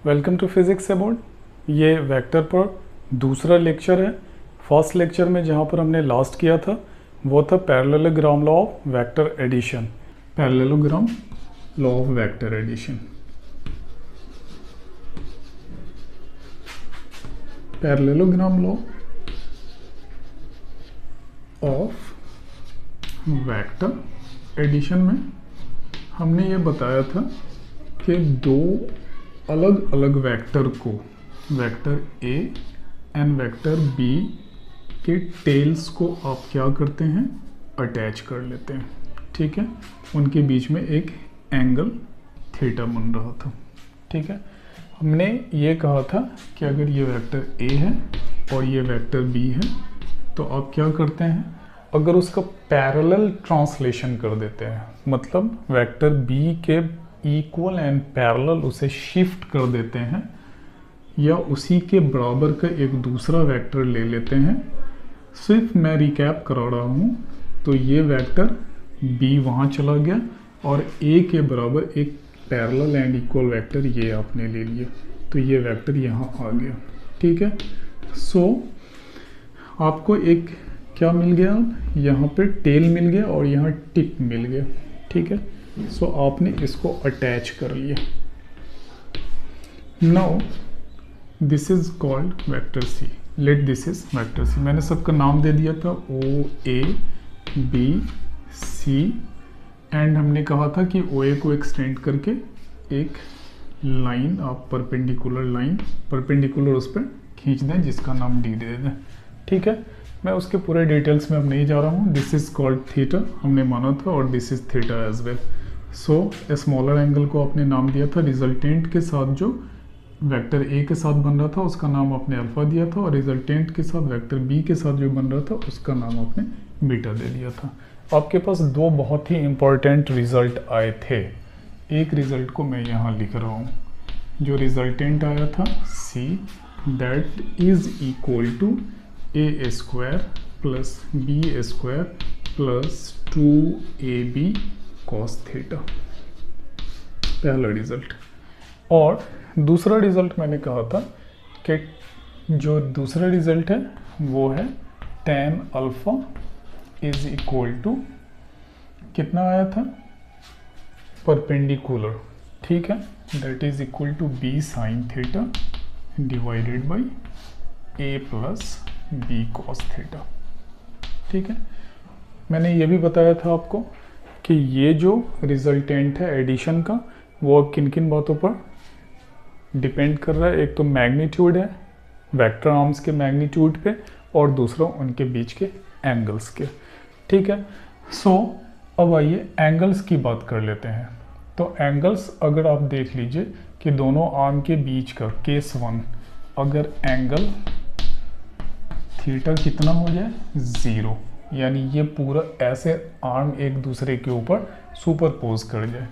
Welcome to physics about. ये vector पर दूसरा लेक्चर है। फर्स्ट लेक्चर में जहाँ पर हमने लास्ट किया था वो था parallelogram law of vector addition. Parallelogram law of vector addition. Parallelogram law of vector addition में हमने ये बताया था कि दो अलग अलग वेक्टर को, vector A and vector B के टेल्स को आप क्या करते हैं, अटैच कर लेते हैं। ठीक है, उनके बीच में एक एंगल थीटा बन रहा था। ठीक है, हमने ये कहा था कि अगर ये वेक्टर ए है और ये वेक्टर बी है तो आप क्या करते हैं, अगर उसका पैरेलल ट्रांसलेशन कर देते हैं, मतलब वेक्टर बी के इक्वल एंड पैरेलल उसे शिफ्ट कर देते हैं, या उसी के बराबर का एक दूसरा वेक्टर ले लेते हैं। सिर्फ मैं रिकैप करा रहा हूँ, तो ये वेक्टर बी वहाँ चला गया और ए के बराबर एक पैरेलल एंड इक्वल वेक्टर ये आपने ले लिया, तो ये वेक्टर यहाँ आ गया। ठीक है, सो आपको एक क्या मिल गया, अब यहाँ पे टेल मिल गया और यहाँ टिप मिल गया। ठीक है, सो आपने इसको अटैच कर लिया। Now this is called vector C. Let this is vector C. मैंने सबका नाम दे दिया था ओ ए बी सी, एंड हमने कहा था कि ओ ए को एक्सटेंड करके एक लाइन आप परपेंडिकुलर लाइन परपेंडिकुलर उस पर खींच दें जिसका नाम डी दे दें। ठीक है, मैं उसके पूरे डिटेल्स में अब नहीं जा रहा हूँ। दिस इज कॉल्ड थीटा हमने माना था, और this is theta as well. So smaller angle को आपने नाम दिया था, रिजल्टेंट के साथ जो वेक्टर ए के साथ बन रहा था उसका नाम आपने अल्फा दिया था, और रिजल्टेंट के साथ वेक्टर बी के साथ जो बन रहा था उसका नाम आपने बीटा दे दिया था। आपके पास दो बहुत ही इंपॉर्टेंट रिजल्ट आए थे। एक रिजल्ट को मैं यहाँ लिख रहा हूँ, जो रिजल्टेंट आया था C, that is equal to A square plus B square plus 2ab cos theta, पहला रिजल्ट। और दूसरा रिजल्ट मैंने कहा था कि जो दूसरा रिजल्ट है वो है tan alpha is equal to, कितना आया था, परपेंडिकुलर। ठीक है, that is equal to b sin theta divided by a plus B cos theta. ठीक है, मैंने ये भी बताया था आपको कि ये जो रिजल्टेंट है एडिशन का वो किन किन बातों पर डिपेंड कर रहा है। एक तो मैग्नीट्यूड है, वेक्टर आर्म्स के मैग्नीट्यूड पे, और दूसरा उनके बीच के एंगल्स के। ठीक है, सो अब आइए एंगल्स की बात कर लेते हैं। तो एंगल्स अगर आप देख लीजिए कि दोनों आर्म के बीच का केस 1, अगर एंगल थीटा कितना हो जाए 0, यानी ये पूरा ऐसे आर्म एक दूसरे के ऊपर सुपरपोज कर जाए,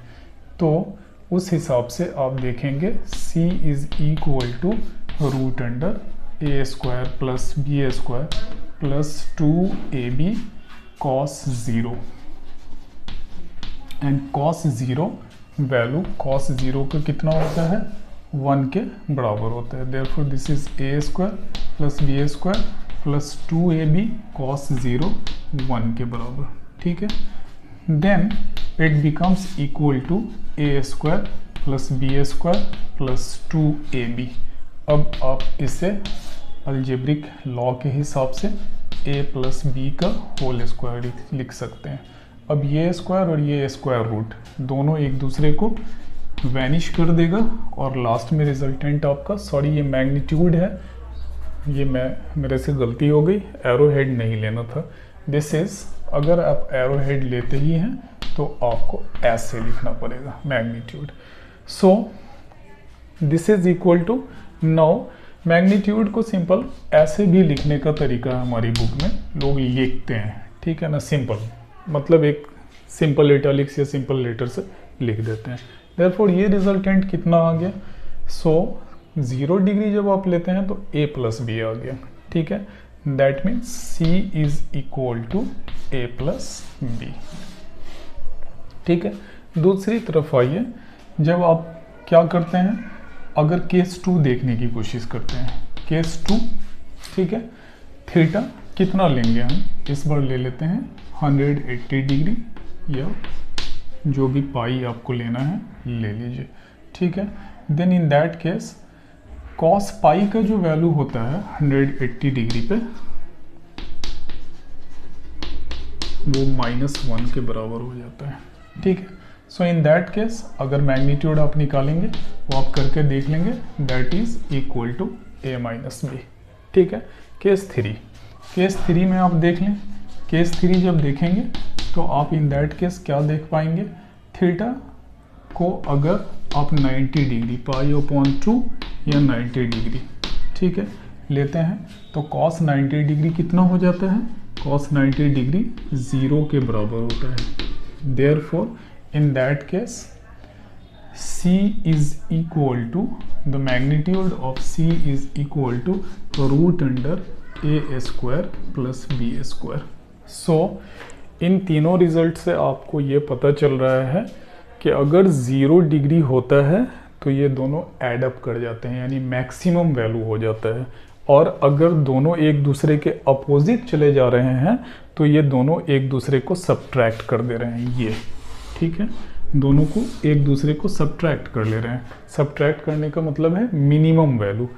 तो उस हिसाब से आप देखेंगे C is equal to root under A square plus B square plus 2ab cos 0, and cos 0 value cos 0 का कितना होता है, 1 के बराबर होता है। Therefore this is A square plus B square plus 2ab cos 0 1 के बराबर। ठीक है, then it becomes equal to A square plus B square plus 2ab। अब आप इसे अलजेब्रिक लॉ के हिसाब से a प्लस बी का होल स्क्वायर लिख सकते हैं। अब ये स्क्वायर और ये स्क्वायर रूट दोनों एक दूसरे को वैनिश कर देगा, और लास्ट में रिजल्टेंट आपका, सॉरी ये मैग्नीट्यूड है, ये मेरे से गलती हो गई, एरो हेड नहीं लेना था। दिस इज, अगर आप एरो हेड लेते ही हैं तो आपको ऐसे लिखना पड़ेगा magnitude. So this is equal to, now magnitude को सिंपल ऐसे भी लिखने का तरीका है हमारी बुक में, लोग लिखते हैं। ठीक है ना, सिंपल मतलब एक सिंपल इटैलिक्स या सिंपल लेटर से लिख देते हैं। देयरफॉर ये रिजल्टेंट कितना आ गया, सो 0 डिग्री जब आप लेते हैं तो a प्लस बी आ गया। ठीक है, that means C is equal to a plus B. ठीक है, दूसरी तरफ आइए, जब आप क्या करते हैं, अगर केस 2 देखने की कोशिश करते हैं, केस 2, ठीक है, थीटा कितना लेंगे हम, इस बार ले लेते हैं 180 डिग्री, या जो भी पाई आपको लेना है ले लीजिए, ठीक है। Then in that case cos pi का जो वैल्यू होता है 180 डिग्री पे, वो -1 के बराबर हो जाता है, ठीक है। सो इन दैट केस अगर मैग्नीट्यूड आप निकालेंगे वो आप करके देख लेंगे, that is equal to a minus B, ठीक है। केस 3, केस 3 में आप देख लें, केस 3 जब देखेंगे तो आप इन दैट केस क्या देख पाएंगे, थीटा को अगर आप 90 डिग्री π/2 या 90 डिग्री, ठीक है, लेते हैं तो cos 90 डिग्री कितना हो जाता है, cos 90 डिग्री 0 के बराबर होता है। Therefore in that case C is equal to, the magnitude of C is equal to √a² plus b²। सो इन तीनों रिजल्ट से आपको ये पता चल रहा है कि अगर 0 डिग्री होता है तो ये दोनों एड अप कर जाते हैं, यानी मैक्सिमम वैल्यू हो जाता है, और अगर दोनों एक दूसरे के अपोजिट चले जा रहे हैं तो ये दोनों एक दूसरे को सब्ट्रैक्ट कर दे रहे हैं, ये, ठीक है, दोनों को एक दूसरे को सब्ट्रैक्ट कर ले रहे हैं। सब्ट्रैक्ट करने का मतलब है मिनिमम वैल्यू,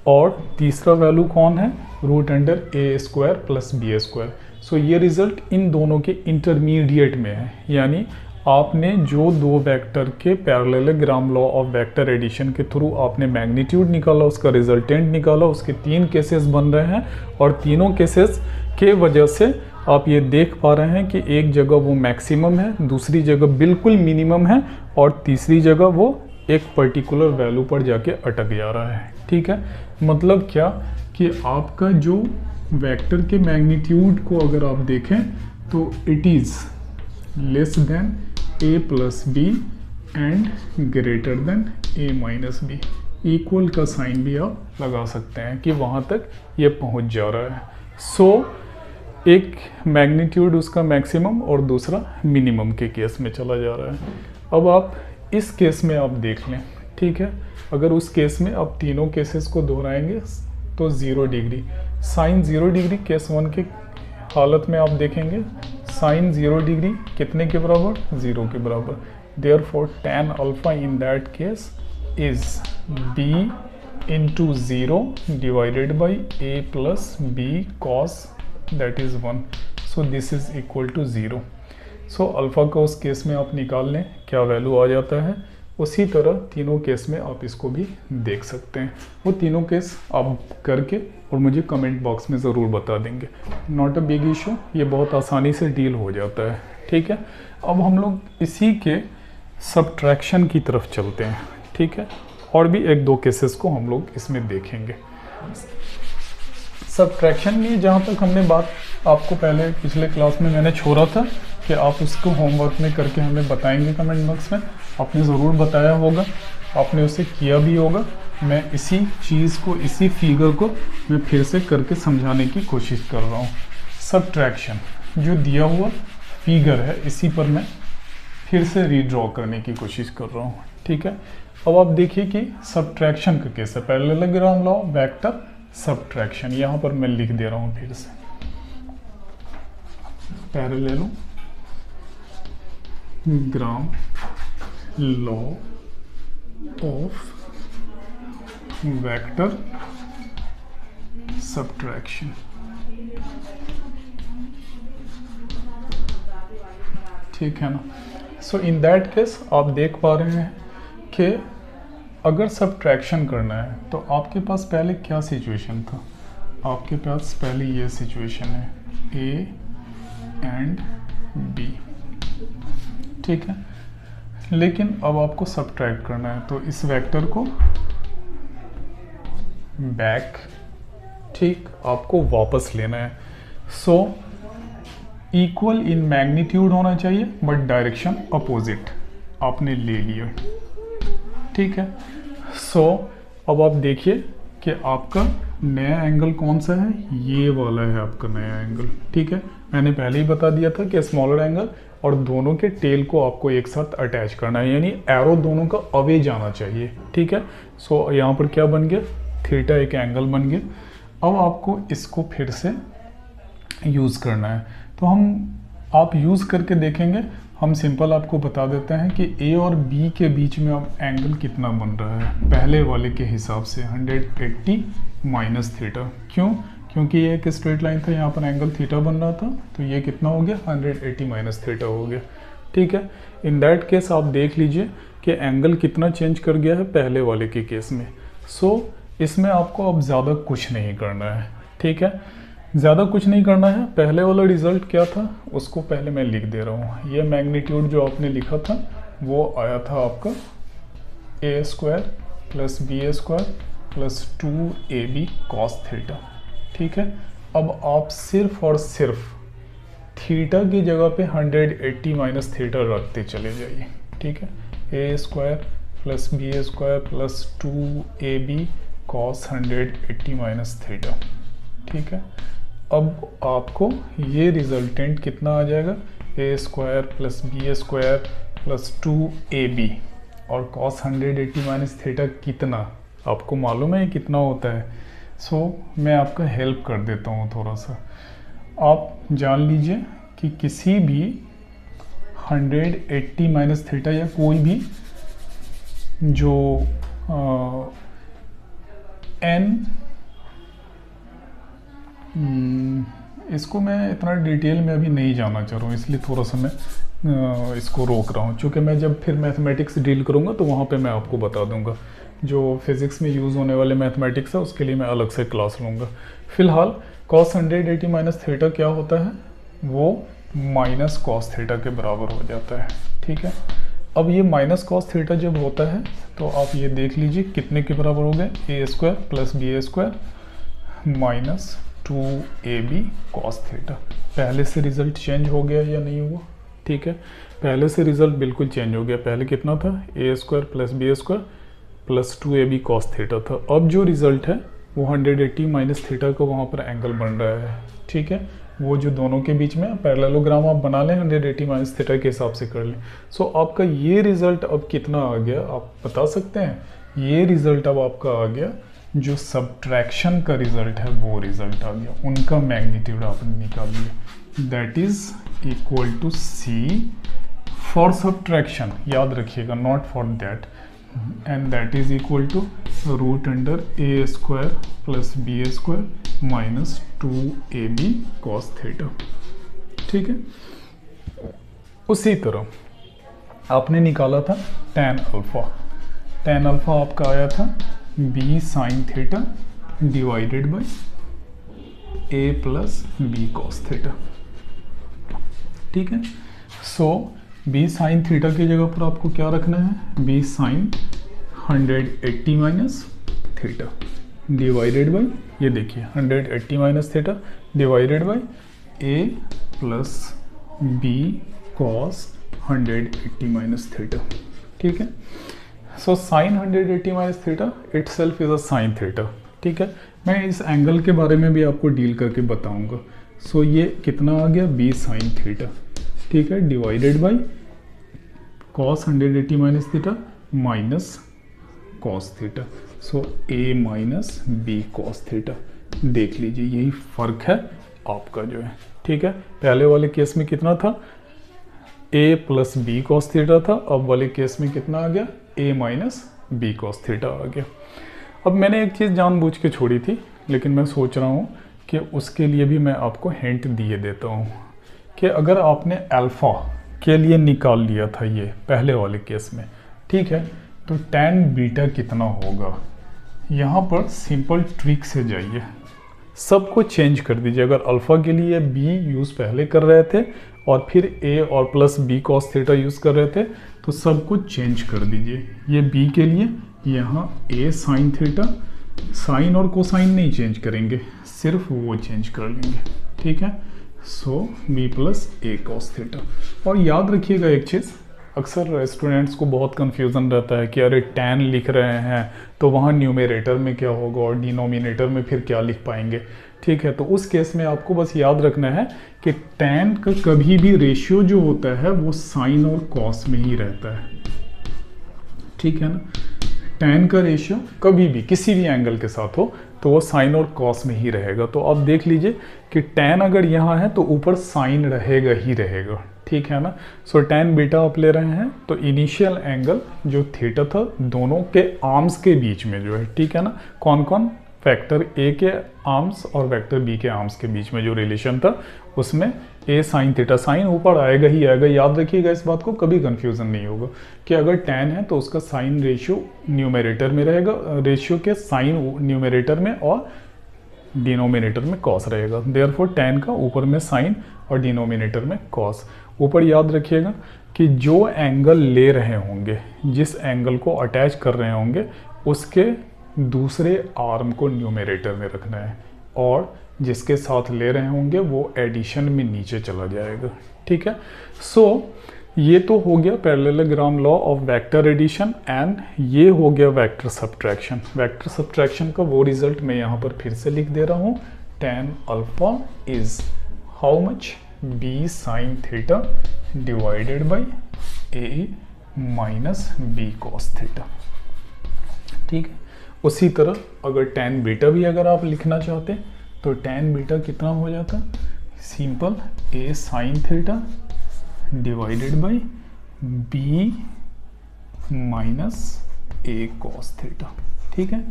और तीसरा वैल्यू कौन है, √a² प्लस b²। सो ये रिजल्ट इन दोनों के इंटरमीडिएट में है, यानी आपने जो दो वेक्टर के parallelogram law of vector addition के थ्रू आपने मैग्नीट्यूड निकाला, उसका रिजल्टेंट निकाला, उसके 3 केसेस बन रहे हैं, और तीनों केसेस के वजह से आप ये देख पा रहे हैं कि एक जगह वो मैक्सिमम है, दूसरी जगह बिल्कुल मिनिमम है, और तीसरी जगह वो एक पर्टिकुलर वैल्यू पर जाके अटक जा रहा है, ठीक है। मतलब क्या कि आपका जो वेक्टर के मैग्नीट्यूड को अगर आप देखें तो it is less than a plus B and greater than a minus B. Equal का साइन भी आप लगा सकते हैं कि वहाँ तक ये पहुँच जा रहा है। सो एक मैग्नीट्यूड उसका मैक्सिमम और दूसरा मिनिमम के केस में चला जा रहा है। अब आप इस केस में आप देख लें, ठीक है, अगर उस केस में आप तीनों केसेस को दोहराएंगे तो 0 डिग्री, साइन 0 डिग्री केस 1 के हालत में आप देखेंगे, साइन 0 डिग्री कितने के बराबर, 0 के बराबर। Therefore tan alpha in that case is b into 0 divided by a plus b cos that is 1, so this is equal to 0। So alpha का उस केस में आप निकाल लें क्या वैल्यू आ जाता है, उसी तरह तीनों केस में आप इसको भी देख सकते हैं। वो तीनों केस आप करके और मुझे कमेंट बॉक्स में ज़रूर बता देंगे, नॉट अ बिग इशू, ये बहुत आसानी से डील हो जाता है, ठीक है। अब हम लोग इसी के सब्ट्रैक्शन की तरफ चलते हैं, ठीक है, और भी 1-2 केसेस को हम लोग इसमें देखेंगे। सब्ट्रैक्शन में जहाँ तक हमने बात आपको पहले पिछले क्लास में मैंने छोड़ा था कि आप उसको होमवर्क में करके हमें बताएंगे कमेंट बॉक्स में, आपने ज़रूर बताया होगा, आपने उसे किया भी होगा। मैं इसी चीज़ को, इसी फिगर को मैं फिर से करके समझाने की कोशिश कर रहा हूँ। सब्ट्रैक्शन जो दिया हुआ फिगर है, इसी पर मैं फिर से रीड्रॉ करने की कोशिश कर रहा हूँ, ठीक है। अब आप देखिए कि सब्ट्रैक्शन का केस है, पैरेललोग्राम लॉ वेक्टर सब्ट्रैक्शन, यहाँ पर मैं लिख दे रहा हूँ फिर से, parallelogram law of vector subtraction. ठीक है ना। सो इन दैट केस आप देख पा रहे हैं कि अगर सब्ट्रैक्शन करना है तो आपके पास पहले क्या सिचुएशन था, आपके पास पहले ये सिचुएशन है A एंड B, ठीक है। लेकिन अब आपको सब्ट्रैक्ट करना है तो इस वेक्टर को बैक, ठीक, आपको वापस लेना है। सो इक्वल इन मैग्नीट्यूड होना चाहिए बट डायरेक्शन अपोजिट, आपने ले लिया, ठीक है। सो अब आप देखिए कि आपका नया एंगल कौन सा है, ये वाला है आपका नया एंगल, ठीक है। मैंने पहले ही बता दिया था कि स्मॉलर एंगल और दोनों के टेल को आपको एक साथ अटैच करना है, यानी एरो दोनों का अवे जाना चाहिए, ठीक है। सो यहाँ पर क्या बन गया, थीटा एक एंगल बन गया। अब आपको इसको फिर से यूज़ करना है, तो आप यूज़ करके देखेंगे। हम सिंपल आपको बता देते हैं कि ए और बी के बीच में अब एंगल कितना बन रहा है पहले वाले के हिसाब से, 180 माइनस थीटा। क्यों? क्योंकि ये एक स्ट्रेट लाइन था, यहाँ पर एंगल थीटा बन रहा था, तो ये कितना हो गया, 180 माइनस थीटा हो गया, ठीक है। इन दैट केस आप देख लीजिए कि एंगल कितना चेंज कर गया है पहले वाले के केस में। सो इसमें आपको अब ज़्यादा कुछ नहीं करना है, ठीक है, ज़्यादा कुछ नहीं करना है। पहले वाला रिज़ल्ट क्या था उसको पहले मैं लिख दे रहा हूँ। ये मैग्नीट्यूड जो आपने लिखा था वो आया था आपका A square plus B square plus 2ab cos theta, ठीक है। अब आप सिर्फ और सिर्फ थीटा की जगह पे 180 माइनस थीटा रखते चले जाइए, ठीक है। A square plus B square plus 2ab cos 180 minus theta, ठीक है। अब आपको ये रिजल्टेंट कितना आ जाएगा, A square plus B square plus 2ab और कॉस 180 माइनस थीटा कितना आपको मालूम है कितना होता है। सो मैं आपका हेल्प कर देता हूँ थोड़ा सा। आप जान लीजिए कि किसी भी 180 माइनस थीटा या कोई भी जो n, इसको मैं इतना डिटेल में अभी नहीं जाना चाह रहा हूँ, इसलिए थोड़ा सा मैं इसको रोक रहा हूँ, क्योंकि मैं जब फिर मैथमेटिक्स डील करूँगा तो वहाँ पे मैं आपको बता दूँगा। जो फिज़िक्स में यूज़ होने वाले मैथमेटिक्स है उसके लिए मैं अलग से क्लास लूँगा। फिलहाल कॉस 180 माइनस थीटा क्या होता है, वो माइनस कॉस थीटा के बराबर हो जाता है, ठीक है। अब ये माइनस कॉस थीटा जब होता है तो आप ये देख लीजिए कितने के बराबर हो गए, A square plus B square minus 2ab cos theta. पहले से रिजल्ट चेंज हो गया या नहीं हुआ, ठीक है। पहले से रिजल्ट बिल्कुल चेंज हो गया। पहले कितना था, A square plus B square plus 2ab cos theta था। अब जो रिजल्ट है वो 180 माइनस थीटा का वहाँ पर एंगल बन रहा है, ठीक है। वो जो दोनों के बीच में पैरेललोग्राम आप बना लें, 180 माइनस थीटा के हिसाब से कर लें। सो आपका ये रिजल्ट अब कितना आ गया आप बता सकते हैं। ये रिजल्ट अब आपका आ गया, जो सब्ट्रैक्शन का रिजल्ट है वो रिजल्ट आ गया, उनका मैग्नीट्यूड आपने निकाल लिया। That is equal to C for subtraction, याद रखिएगा, not for that, and that is equal to root under A square plus B square minus 2ab cos theta, ठीक है। उसी तरह आपने निकाला था tan अल्फा। tan अल्फा आपका आया था b sine theta divided by a plus B cos theta, ठीक है। सो b साइन थीटा की जगह पर आपको क्या रखना है, b sine 180 minus theta divided by, ये देखिए 180 minus theta divided by a plus b cos 180 minus theta, ठीक है। So sine 180 minus theta itself is a sine theta, ठीक है। मैं इस एंगल के बारे में भी आपको डील करके बताऊंगा। सो ये कितना आ गया, b साइन थीटा, ठीक है, divided by cos 180 minus theta minus cos theta. So a minus B cos theta, देख लीजिए यही फर्क है आपका जो है, ठीक है। पहले वाले केस में कितना था, a plus B cos theta था, अब वाले केस में कितना आ गया, a minus B cos theta आ गया। अब मैंने एक चीज़ जानबूझ के छोड़ी थी, लेकिन मैं सोच रहा हूँ कि उसके लिए भी मैं आपको हिंट दिए देता हूँ कि अगर आपने अल्फ़ा के लिए निकाल लिया था ये पहले वाले केस में, ठीक है, तो tan बीटा कितना होगा। यहाँ पर सिंपल ट्रिक से जाइए, सबको चेंज कर दीजिए। अगर अल्फ़ा के लिए b यूज़ पहले कर रहे थे और फिर a और plus b cos theta use कर रहे थे, तो सब कुछ चेंज कर दीजिए। ये b के लिए यहाँ a साइन थीटा, साइन और कोसाइन नहीं चेंज करेंगे, सिर्फ वो चेंज कर लेंगे, ठीक है। सो b plus a cos theta. और याद रखिएगा एक चीज़, अक्सर स्टूडेंट्स को बहुत कन्फ्यूज़न रहता है कि अरे tan लिख रहे हैं तो वहाँ न्यूमरेटर में क्या होगा और डिनोमिनेटर में फिर क्या लिख पाएंगे। ठीक है, तो उस केस में आपको बस याद रखना है कि tan का कभी भी रेशियो जो होता है वो साइन और कॉस में ही रहता है, ठीक है ना। tan का रेशियो कभी भी किसी भी एंगल के साथ हो तो वो साइन और कॉस में ही रहेगा। तो आप देख लीजिए कि tan अगर यहाँ है तो ऊपर साइन रहेगा ही रहेगा, ठीक है ना। सो tan बीटा आप ले रहे हैं तो इनिशियल एंगल जो थीटा था दोनों के आर्म्स के बीच में जो है, ठीक है ना, कौन कौन, वेक्टर ए के आर्म्स और वेक्टर बी के आर्म्स के बीच में जो रिलेशन था उसमें ए साइन थीटा, साइन ऊपर आएगा ही आएगा, याद रखिएगा इस बात को, कभी कंफ्यूजन नहीं होगा कि अगर tan है तो उसका साइन रेशियो न्यूमरेटर में रहेगा, रेशियो के साइन न्यूमरेटर में और डिनोमिनेटर में कॉस रहेगा। देयरफॉर tan का ऊपर में साइन और डिनोमिनेटर में कॉस। ऊपर याद रखिएगा कि जो एंगल ले रहे होंगे, जिस एंगल को अटैच कर रहे होंगे उसके दूसरे आर्म को न्यूमरेटर में रखना है और जिसके साथ ले रहे होंगे वो एडिशन में नीचे चला जाएगा, ठीक है। सो ये तो हो गया parallelogram law of vector addition and ये हो गया वेक्टर सब्ट्रैक्शन। वेक्टर सब्ट्रैक्शन का वो रिजल्ट मैं यहाँ पर फिर से लिख दे रहा हूँ, tan alpha is how much, b sin theta divided by a minus b cos theta, ठीक है। उसी तरह अगर tan बीटा भी अगर आप लिखना चाहते हैं तो tan बीटा कितना हो जाता, simple a sin theta divided by b minus a cos theta, ठीक है।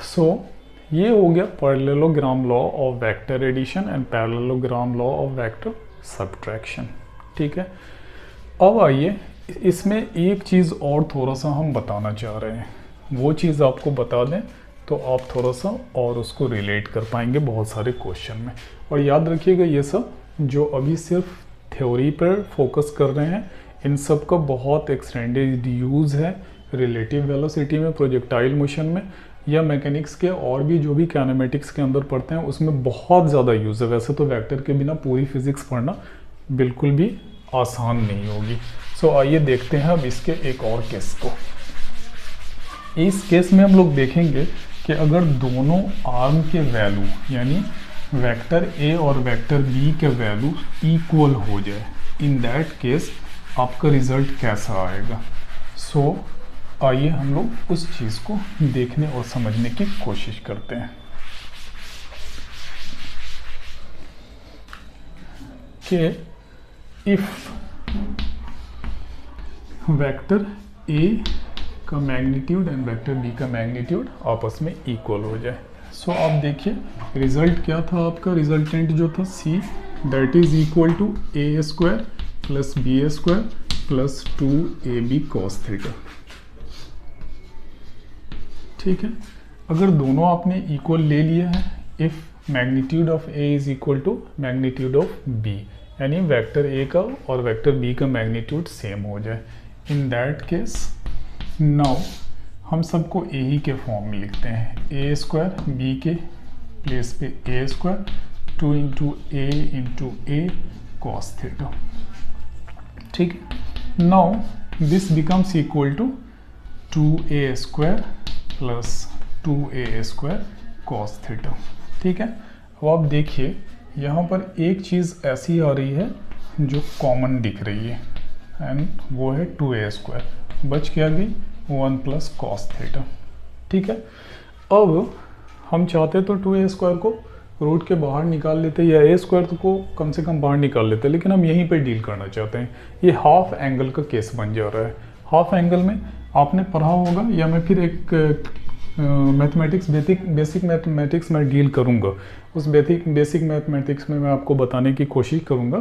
सो ये हो गया parallelogram law of vector addition and parallelogram law of vector subtraction, ठीक है। अब आइए इसमें एक चीज़ और थोड़ा सा हम बताना चाह रहे हैं, वो चीज़ आपको बता दें तो आप थोड़ा सा और उसको रिलेट कर पाएंगे बहुत सारे क्वेश्चन में। और याद रखिएगा ये सब जो अभी सिर्फ थ्योरी पर फोकस कर रहे हैं, इन सब का बहुत एक्सटेंडेड यूज़ है रिलेटिव वेलोसिटी में, प्रोजेक्टाइल मोशन में, या मैकेनिक्स के और भी जो भी काइनेमेटिक्स के अंदर पढ़ते हैं उसमें बहुत ज़्यादा यूज़ है। वैसे तो वेक्टर के बिना पूरी फिजिक्स पढ़ना बिल्कुल भी आसान नहीं होगी। सो आइए देखते हैं अब इसके एक और केस को। इस केस में हम लोग देखेंगे कि अगर दोनों आर्म के वैल्यू यानी वेक्टर ए और वेक्टर बी के वैल्यू इक्वल हो जाए, इन दैट केस आपका रिजल्ट कैसा आएगा। सो आइए हम लोग उस चीज़ को देखने और समझने की कोशिश करते हैं कि इफ वेक्टर ए का मैग्नीट्यूड एंड वेक्टर बी का मैग्नीट्यूड आपस में इक्वल हो जाए। सो आप देखिए रिजल्ट क्या था आपका, रिजल्टेंट जो था C that is equal to A square plus B square plus 2ab cos theta, ठीक है। अगर दोनों आपने इक्वल ले लिया है, if magnitude of A is equal to magnitude of B, यानी वेक्टर ए का और वेक्टर बी का मैग्नीट्यूड सेम हो जाए, इन दैट केस नाउ हम सबको ए ही के फॉर्म में लिखते हैं, ए स्क्वायर बी के प्लेस पे A square 2 into A cos theta, ठीक है। Now this becomes equal to 2a square plus 2a square cos theta, ठीक है। अब आप देखिए यहाँ पर एक चीज़ ऐसी आ रही है जो कॉमन दिख रही है एंड वो है 2a स्क्वायर, बच क्या गई 1 प्लस cos थीटा, ठीक है। अब हम चाहते तो 2a स्क्वायर को रूट के बाहर निकाल लेते या a स्क्वायर को कम से कम बाहर निकाल लेते, लेकिन हम यहीं पे डील करना चाहते हैं। ये हाफ एंगल का केस बन जा रहा है। हाफ एंगल में आपने पढ़ा होगा या मैं फिर एक मैथमेटिक्स बेसिक मैथमेटिक्स में डील करूँगा, उस बेसिक मैथमेटिक्स में मैं आपको बताने की कोशिश करूँगा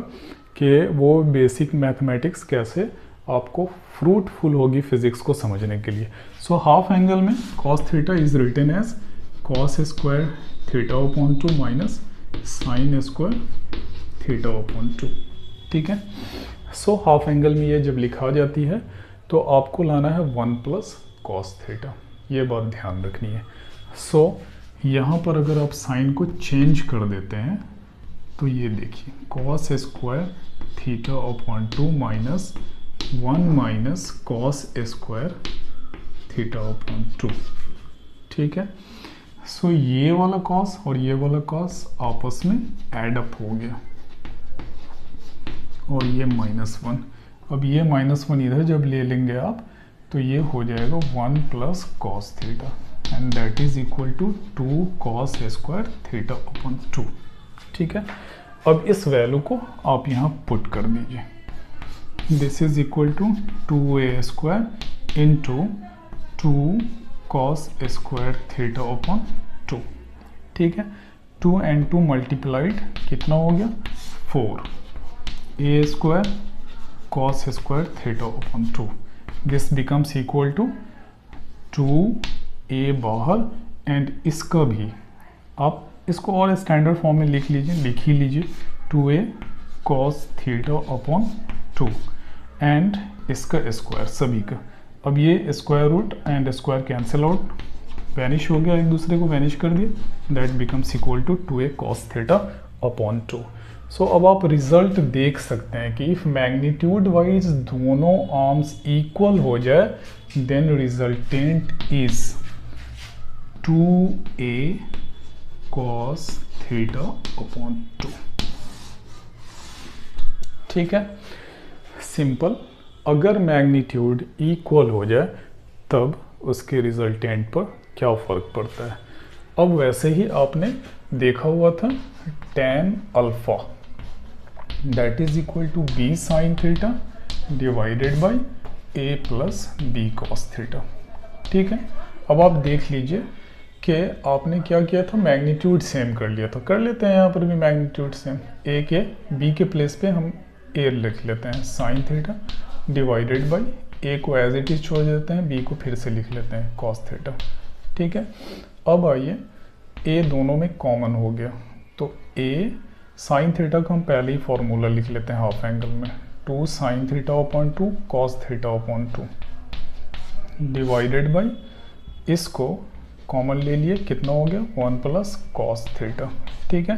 कि वो बेसिक मैथमेटिक्स कैसे आपको फ्रूटफुल होगी फिजिक्स को समझने के लिए। सो हाफ एंगल में cos theta is written as cos square theta upon 2 minus sine square theta upon 2, ठीक है। सो हाफ एंगल में ये जब लिखा जाती है तो आपको लाना है 1 प्लस cos थीटा, ये बात ध्यान रखनी है। सो यहाँ पर अगर आप साइन को चेंज कर देते हैं तो ये देखिए cos square theta upon 2 minus 1 minus cos square theta upon 2, ठीक है। सो ये वाला कॉस और ये वाला कॉस आपस में ऐड अप हो गया और ये -1। अब ये -1 इधर जब ले लेंगे आप तो ये हो जाएगा 1 plus cos theta and that is equal to 2 cos square theta upon 2। ठीक है, अब इस वैल्यू को आप यहाँ पुट कर दीजिए। This is equal to 2a square into 2 cos square theta upon 2। ठीक है, 2 and 2 मल्टीप्लाइड कितना हो गया 4 a square cos square theta upon 2। This becomes equal to 2a बाहर एंड इसका भी आप इसको और स्टैंडर्ड फॉर्म में लिख ही लीजिए 2a cos theta upon 2 and इसका स्क्वायर सभी का। अब ये square root and square cancel out, vanish हो गया, एक दूसरे को वैनिश कर दिया, that becomes equal to 2a cos theta upon 2। So अब आप रिजल्ट देख सकते हैं कि इफ मैग्नीट्यूड वाइज दोनों आर्म्स इक्वल हो जाए then resultant is 2a cos theta upon 2। ठीक है, सिंपल। अगर मैग्नीट्यूड इक्वल हो जाए तब उसके रिजल्टेंट पर क्या फ़र्क पड़ता है। अब वैसे ही आपने देखा हुआ था tan alpha that is equal to b sin theta divided by a plus b cos theta. ठीक है, अब आप देख लीजिए कि आपने क्या किया था, मैग्नीट्यूड सेम कर लिया था। कर लेते हैं यहाँ पर भी मैग्नीट्यूड सेम, a के b के प्लेस पे हम a लिख लेते हैं sin theta divided by a को एज इट इज छोड़ देते हैं, b को फिर से लिख लेते हैं cos थीटा। ठीक है, अब आइए a दोनों में कॉमन हो गया तो a sin थीटा का हम पहले ही फॉर्मूला लिख लेते हैं हाफ एंगल में 2 sin theta upon 2 cos theta upon 2 divided by इसको कॉमन ले लिए, कितना हो गया 1 प्लस कॉस थीटा। ठीक है,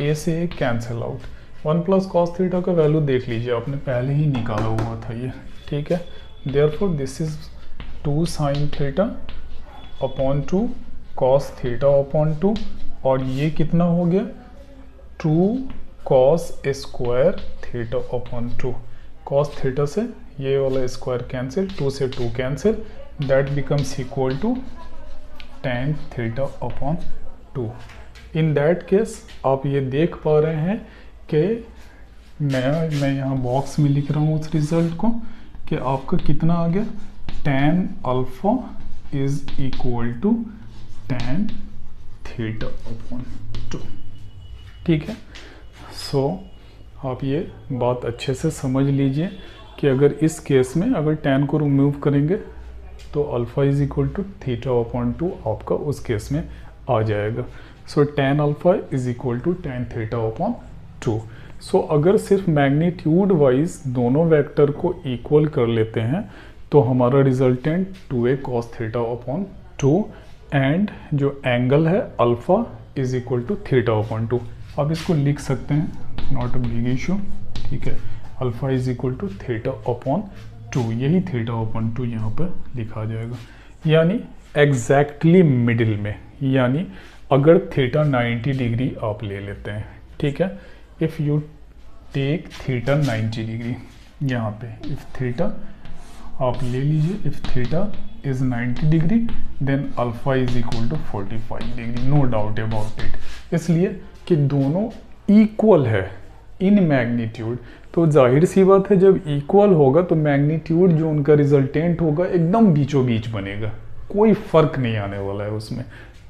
a से a cancel out, 1 plus cos theta का वैल्यू देख लीजिए, आपने पहले ही निकाला हुआ था ये। ठीक है, therefore this is 2 sine theta upon 2 cos theta upon 2 और ये कितना हो गया 2 cos square theta upon 2। Cos theta से ये वाला स्क्वायर कैंसिल, 2 से 2 cancel, that becomes equal to tan theta upon 2। In that case आप ये देख पा रहे हैं कि मैं यहाँ बॉक्स में लिख रहा हूँ उस रिजल्ट को कि आपका कितना आ गया tan alpha is equal to tan theta upon 2। ठीक है, सो आप ये बात अच्छे से समझ लीजिए कि अगर इस केस में अगर tan को रिमूव करेंगे तो alpha is equal to theta upon 2 आपका उस केस में आ जाएगा। So tan alpha is equal to tan theta upon 2। So अगर सिर्फ मैग्नीट्यूड वाइज दोनों वेक्टर को इक्वल कर लेते हैं तो हमारा resultant 2a cos theta upon 2 and जो एंगल है alpha is equal to theta upon 2। आप इसको लिख सकते हैं, नॉट अ बिग इशू। ठीक है, alpha is equal to theta upon 2, यही थीटा अपॉन 2 यहाँ पर लिखा जाएगा, यानी एग्जैक्टली मिडिल में। यानी अगर थीटा 90 डिग्री आप ले लेते हैं, ठीक है, if you take theta 90 degree यहाँ पे, इफ़ थीटा आप ले लीजिए, if theta is 90 degree then alpha is equal to 45 degree, no doubt about it. इसलिए कि दोनों इक्वल है इन मैग्नीट्यूड, तो जाहिर सी बात है जब इक्वल होगा तो मैग्नीट्यूड जो उनका रिजल्टेंट होगा एकदम बीचों बीच बनेगा, कोई फर्क नहीं आने वाला है उसमें।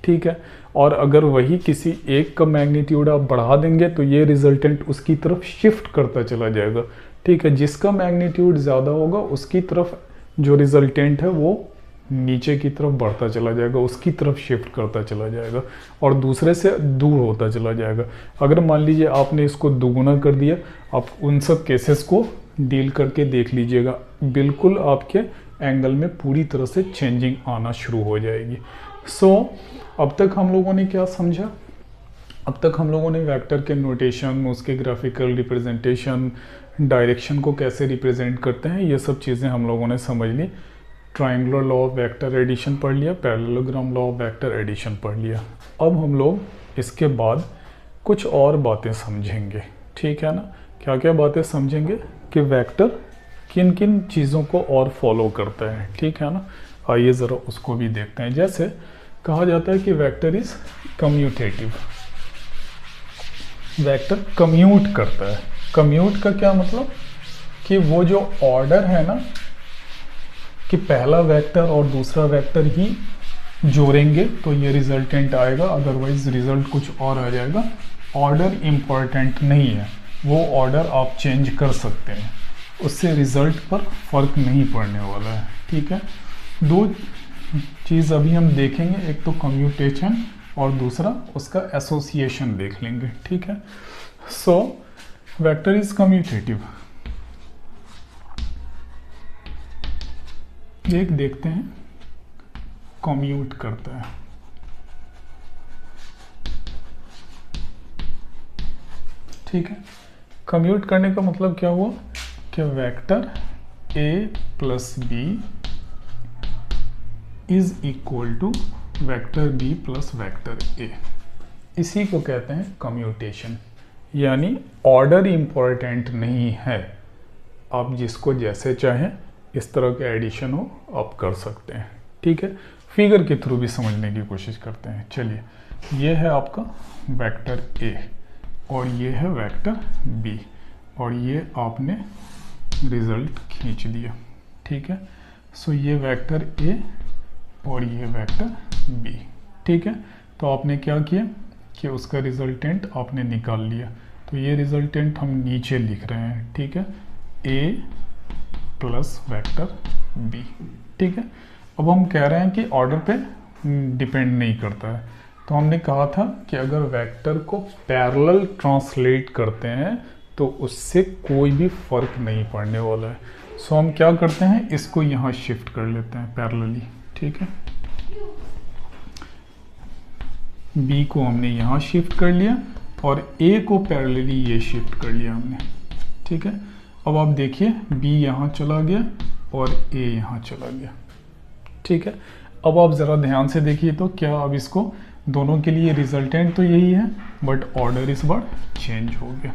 ठीक है, और अगर वही किसी एक का मैग्नीट्यूड आप बढ़ा देंगे तो ये रिजल्टेंट उसकी तरफ शिफ्ट करता चला जाएगा। ठीक है, जिसका मैग्नीट्यूड ज़्यादा होगा उसकी तरफ जो रिजल्टेंट है वो नीचे की तरफ बढ़ता चला जाएगा, उसकी तरफ शिफ्ट करता चला जाएगा और दूसरे से दूर होता चला जाएगा। अगर मान लीजिए आपने इसको दोगुना कर दिया, आप उन सब केसेस को डील करके देख लीजिएगा, बिल्कुल आपके एंगल में पूरी तरह से चेंजिंग आना शुरू हो जाएगी। सो अब तक हम लोगों ने क्या समझा? अब तक हम लोगों ने वेक्टर के नोटेशन, उसके ग्राफिकल रिप्रेजेंटेशन, डायरेक्शन को कैसे रिप्रेजेंट करते हैं, ये सब चीज़ें हम लोगों ने समझ ली। Triangular law of vector addition पढ़ लिया, parallelogram law of vector addition पढ़ लिया। अब हम लोग इसके बाद कुछ और बातें समझेंगे, ठीक है ना। क्या क्या बातें समझेंगे कि वेक्टर किन किन चीज़ों को और फॉलो करता है, ठीक है ना। आइए ज़रा उसको भी देखते हैं। जैसे कहा जाता है कि vector is commutative, vector commute करता है। कम्यूट का क्या मतलब कि वो जो ऑर्डर है ना, कि पहला वेक्टर और दूसरा वेक्टर ही जोड़ेंगे तो ये रिजल्टेंट आएगा, अदरवाइज रिजल्ट कुछ और आ जाएगा। ऑर्डर इम्पॉर्टेंट नहीं है, वो ऑर्डर आप चेंज कर सकते हैं, उससे रिजल्ट पर फर्क नहीं पड़ने वाला है, ठीक है। दो चीज़ अभी हम देखेंगे, एक तो कम्यूटेशन और दूसरा उसका एसोसिएशन देख लेंगे, ठीक है। So vector is commutative. एक देखते हैं कम्यूट करता है। ठीक है, कम्यूट करने का मतलब क्या हुआ कि vector a plus B is equal to vector b plus vector a। इसी को कहते हैं कम्यूटेशन, यानी ऑर्डर इम्पॉर्टेंट नहीं है, आप जिसको जैसे चाहें इस तरह के एडिशन हो आप कर सकते हैं, ठीक है। फिगर के थ्रू भी समझने की कोशिश करते हैं। चलिए, ये है आपका वेक्टर a और ये है वेक्टर b और ये आपने रिजल्ट खींच दिया, ठीक है। सो ये वेक्टर a और ये वेक्टर b, ठीक है। तो आपने क्या किया कि उसका रिजल्टेंट आपने निकाल लिया, तो ये रिजल्टेंट हम नीचे लिख रहे हैं, ठीक है, a प्लस वेक्टर b, ठीक है। अब हम कह रहे हैं कि ऑर्डर पे डिपेंड नहीं करता है, तो हमने कहा था कि अगर वेक्टर को पैरेलल ट्रांसलेट करते हैं तो उससे कोई भी फर्क नहीं पड़ने वाला है। सो हम क्या करते हैं, इसको यहाँ शिफ्ट कर लेते हैं पैरेलली, ठीक है। b को हमने यहाँ शिफ्ट कर लिया और a को पैरेलली ये शिफ्ट कर लिया हमने, ठीक है। अब आप देखिए b यहाँ चला गया और a यहाँ चला गया, ठीक है। अब आप ज़रा ध्यान से देखिए तो क्या, अब इसको दोनों के लिए रिजल्टेंट तो यही है बट ऑर्डर इस बार चेंज हो गया,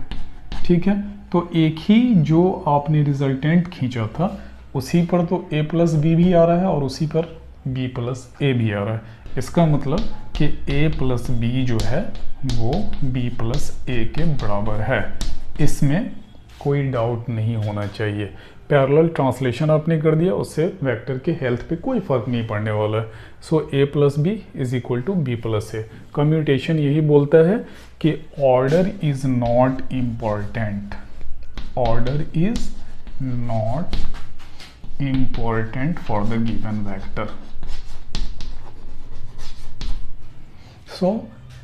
ठीक है। तो एक ही जो आपने रिजल्टेंट खींचा था उसी पर तो a प्लस बी भी आ रहा है और उसी पर b प्लस a भी आ रहा है। इसका मतलब कि a प्लस बी जो है वो b प्लस a के बराबर है, इसमें कोई डाउट नहीं होना चाहिए। पैरेलल ट्रांसलेशन आपने कर दिया, उससे वेक्टर के हेल्थ पे कोई फर्क नहीं पड़ने वाला है। So a plus B is equal to B plus A. Commutation यही बोलता है कि order is not important, order is not important for the given vector. So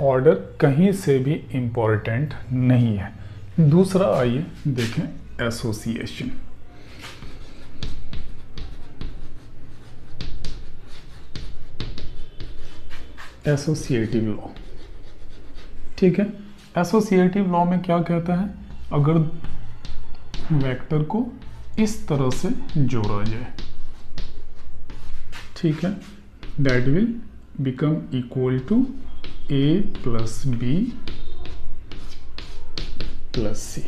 order कहीं से भी इम्पॉर्टेंट नहीं है। दूसरा आइए देखें एसोसिएशन। एसोसिएटिव लॉ, ठीक है। एसोसिएटिव लॉ में क्या कहता है, अगर वेक्टर को इस तरह से जोड़ा जाए, ठीक है, that will become equal to a plus B plus C.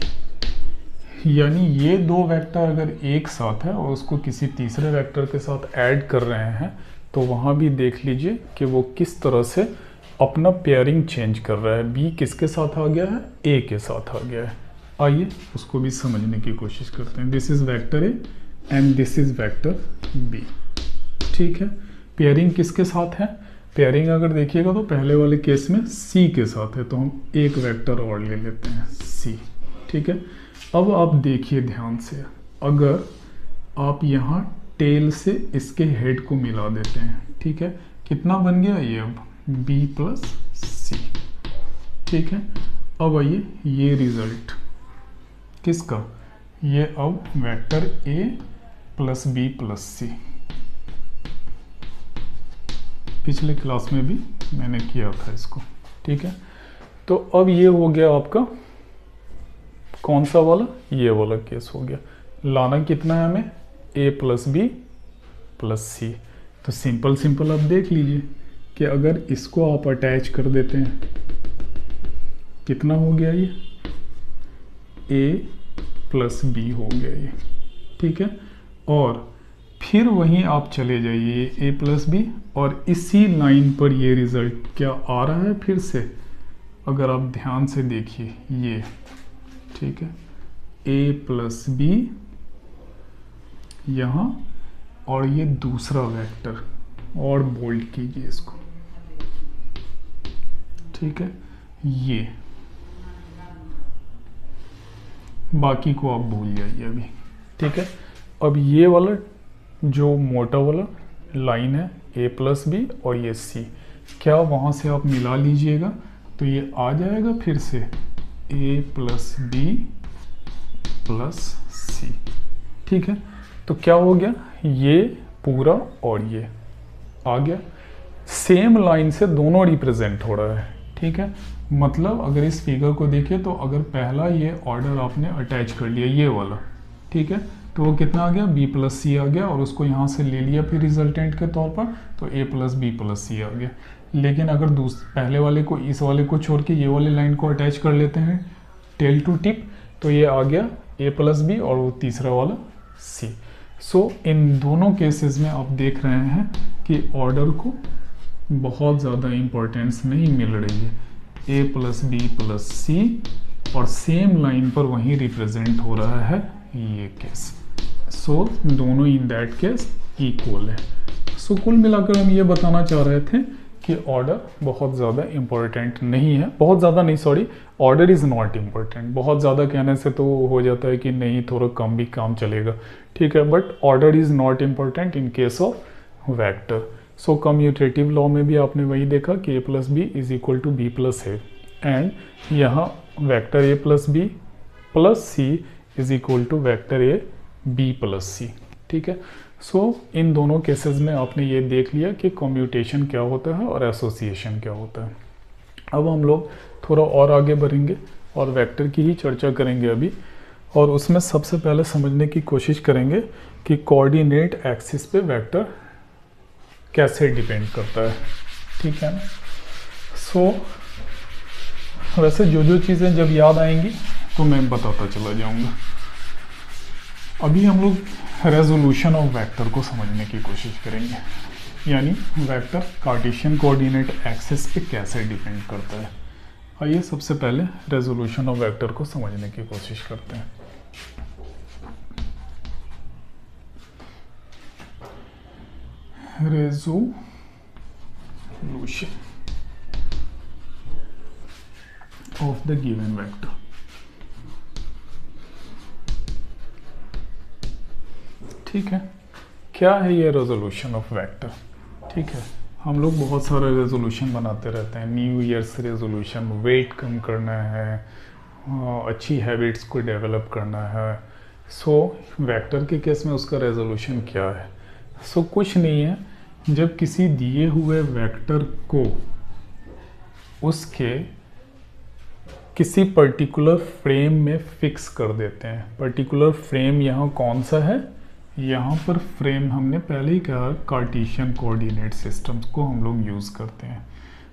यानी ये दो वेक्टर अगर एक साथ है और उसको किसी तीसरे वेक्टर के साथ ऐड कर रहे हैं तो वहाँ भी देख लीजिए कि वो किस तरह से अपना पेयरिंग चेंज कर रहा है। b किसके साथ आ गया है, a के साथ आ गया है। आइए उसको भी समझने की कोशिश करते हैं। This is vector a and this is vector b, ठीक है। पेयरिंग किसके साथ है, पेयरिंग अगर देखिएगा तो पहले वाले केस में c के साथ है, तो हम एक वेक्टर और ले लेते हैं c, ठीक है। अब आप देखिए ध्यान से, अगर आप यहाँ टेल से इसके हेड को मिला देते हैं, ठीक है, कितना बन गया ये, अब b प्लस सी, ठीक है। अब आइए ये रिजल्ट किसका, ये अब vector a plus b plus C. पिछले क्लास में भी मैंने किया था इसको, ठीक है। तो अब ये हो गया आपका कौन सा वाला, ये वाला केस हो गया। लाना कितना है हमें, a प्लस बी प्लस सी। तो सिंपल सिंपल अब देख लीजिए कि अगर इसको आप अटैच कर देते हैं कितना हो गया ये a प्लस बी हो गया ये, ठीक है। और फिर वहीं आप चले जाइए a प्लस बी, और इसी लाइन पर ये रिजल्ट क्या आ रहा है फिर से, अगर आप ध्यान से देखिए ये, ठीक है, a प्लस बी यहाँ, और ये दूसरा वेक्टर, और बोल्ड कीजिए इसको, ठीक है। ये बाकी को आप भूल जाइए अभी, ठीक है। अब ये वाला जो मोटा वाला लाइन है a प्लस बी और ये c, क्या वहाँ से आप मिला लीजिएगा तो ये आ जाएगा फिर से a plus B plus C, ठीक है। तो क्या हो गया, ये पूरा और ये आ गया, सेम लाइन से दोनों रिप्रेजेंट हो रहा है, ठीक है। मतलब अगर इस फिगर को देखें तो अगर पहला ये ऑर्डर आपने अटैच कर लिया ये वाला, ठीक है, तो वो कितना आ गया b प्लस सी आ गया, और उसको यहाँ से ले लिया फिर रिजल्टेंट के तौर पर, तो a प्लस बी प्लस सी आ गया। लेकिन अगर पहले वाले को इस वाले को छोड़ के ये वाले लाइन को अटैच कर लेते हैं टेल टू टिप, तो ये आ गया a प्लस बी और वो तीसरा वाला c। सो इन दोनों केसेस में आप देख रहे हैं कि ऑर्डर को बहुत ज़्यादा इम्पोर्टेंस नहीं मिल रही है, a प्लस बी प्लस सी, और सेम लाइन पर वहीं रिप्रेजेंट हो रहा है ये केस। सो दोनों इन दैट केस इक्वल है। सो कुल मिलाकर हम ये बताना चाह रहे थे कि ऑर्डर बहुत ज़्यादा इम्पोर्टेंट नहीं है, बहुत ज़्यादा नहीं, sorry, order is not important. बहुत ज़्यादा कहने से तो हो जाता है कि नहीं थोड़ा कम भी काम चलेगा, ठीक है, but order is not important in case of vector. So commutative law में भी आपने वही देखा कि a plus B is equal to B plus A, and यहाँ vector a plus B plus C is equal to vector A B plus C, ठीक है। So इन दोनों केसेस में आपने ये देख लिया कि कम्यूटेशन क्या होता है और एसोसिएशन क्या होता है। अब हम लोग थोड़ा और आगे बढ़ेंगे और वेक्टर की ही चर्चा करेंगे अभी, और उसमें सबसे पहले समझने की कोशिश करेंगे कि कोऑर्डिनेट एक्सिस पे वेक्टर कैसे डिपेंड करता है, ठीक है ना। सो वैसे जो चीज़ें जब याद आएंगी तो मैं बताता चला जाऊंगा। अभी हम लोग रेजोल्यूशन ऑफ वेक्टर को समझने की कोशिश करेंगे, यानी वेक्टर कार्टेशियन कोऑर्डिनेट एक्सिस पे कैसे डिपेंड करता है। आइए सबसे पहले रेजोल्यूशन ऑफ वेक्टर को समझने की कोशिश करते हैं। Resolution of the given vector, ठीक है। क्या है ये रेजोल्यूशन ऑफ वेक्टर, ठीक है। हम लोग बहुत सारे रेजोल्यूशन बनाते रहते हैं, न्यू ईयर्स रेजोल्यूशन, वेट कम करना है, अच्छी हैबिट्स को डेवलप करना है। सो वेक्टर के केस में उसका रेजोल्यूशन क्या है। सो कुछ नहीं है, जब किसी दिए हुए वेक्टर को उसके किसी पर्टिकुलर फ्रेम में फिक्स कर देते हैं। पर्टिकुलर फ्रेम यहाँ कौन सा है, यहाँ पर फ्रेम हमने पहले ही कहा कार्टेशियन कोऑर्डिनेट सिस्टम्स को हम लोग यूज़ करते हैं।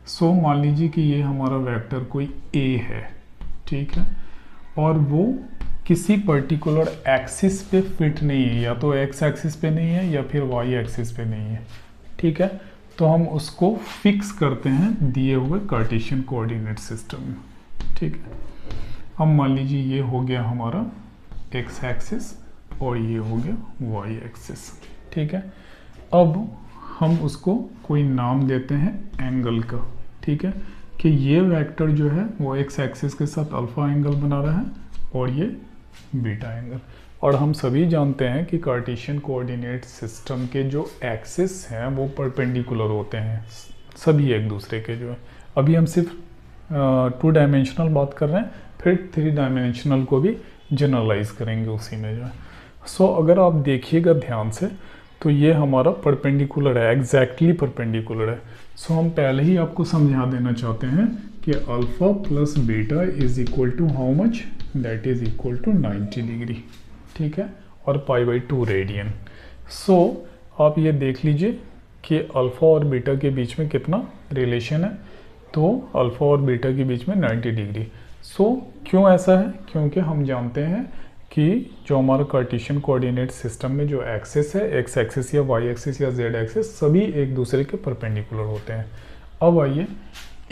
सो मान लीजिए कि ये हमारा वेक्टर कोई a है, ठीक है, और वो किसी पर्टिकुलर एक्सिस पे फिट नहीं है, या तो x एक्सिस पे नहीं है या फिर y एक्सिस पे नहीं है, ठीक है। तो हम उसको फिक्स करते हैं दिए हुए कार्टेशियन कोऑर्डिनेट सिस्टम में, ठीक है। अब मान लीजिए ये हो गया हमारा x एक्सिस और ये हो गया y एक्सिस, ठीक है। अब हम उसको कोई नाम देते हैं एंगल का, ठीक है, कि ये वेक्टर जो है वो x एक्सिस के साथ अल्फा एंगल बना रहा है और ये बीटा एंगल। और हम सभी जानते हैं कि कार्टेशियन कोऑर्डिनेट सिस्टम के जो एक्सिस हैं वो परपेंडिकुलर होते हैं सभी एक दूसरे के जो है। अभी हम सिर्फ 2 डायमेंशनल बात कर रहे हैं, फिर 3 डायमेंशनल को भी जनरलाइज करेंगे उसी में जो है। सो अगर आप देखिएगा ध्यान से तो ये हमारा परपेंडिकुलर है, एग्जैक्टली परपेंडिकुलर है। सो हम पहले ही आपको समझा देना चाहते हैं कि alpha plus beta is equal to how much, that is equal to 90 degree, ठीक है, और पाई बाई 2 रेडियन। सो आप ये देख लीजिए कि अल्फ़ा और बीटा के बीच में कितना रिलेशन है। तो अल्फ़ा और बीटा के बीच में 90 डिग्री। सो क्यों ऐसा है? क्योंकि हम जानते हैं कि जो हमारा कार्टेशियन कोऑर्डिनेट सिस्टम में जो एक्सिस है, एक्स एक्सिस या वाई एक्सिस या जेड एक्सिस, सभी एक दूसरे के परपेंडिकुलर होते हैं। अब आइए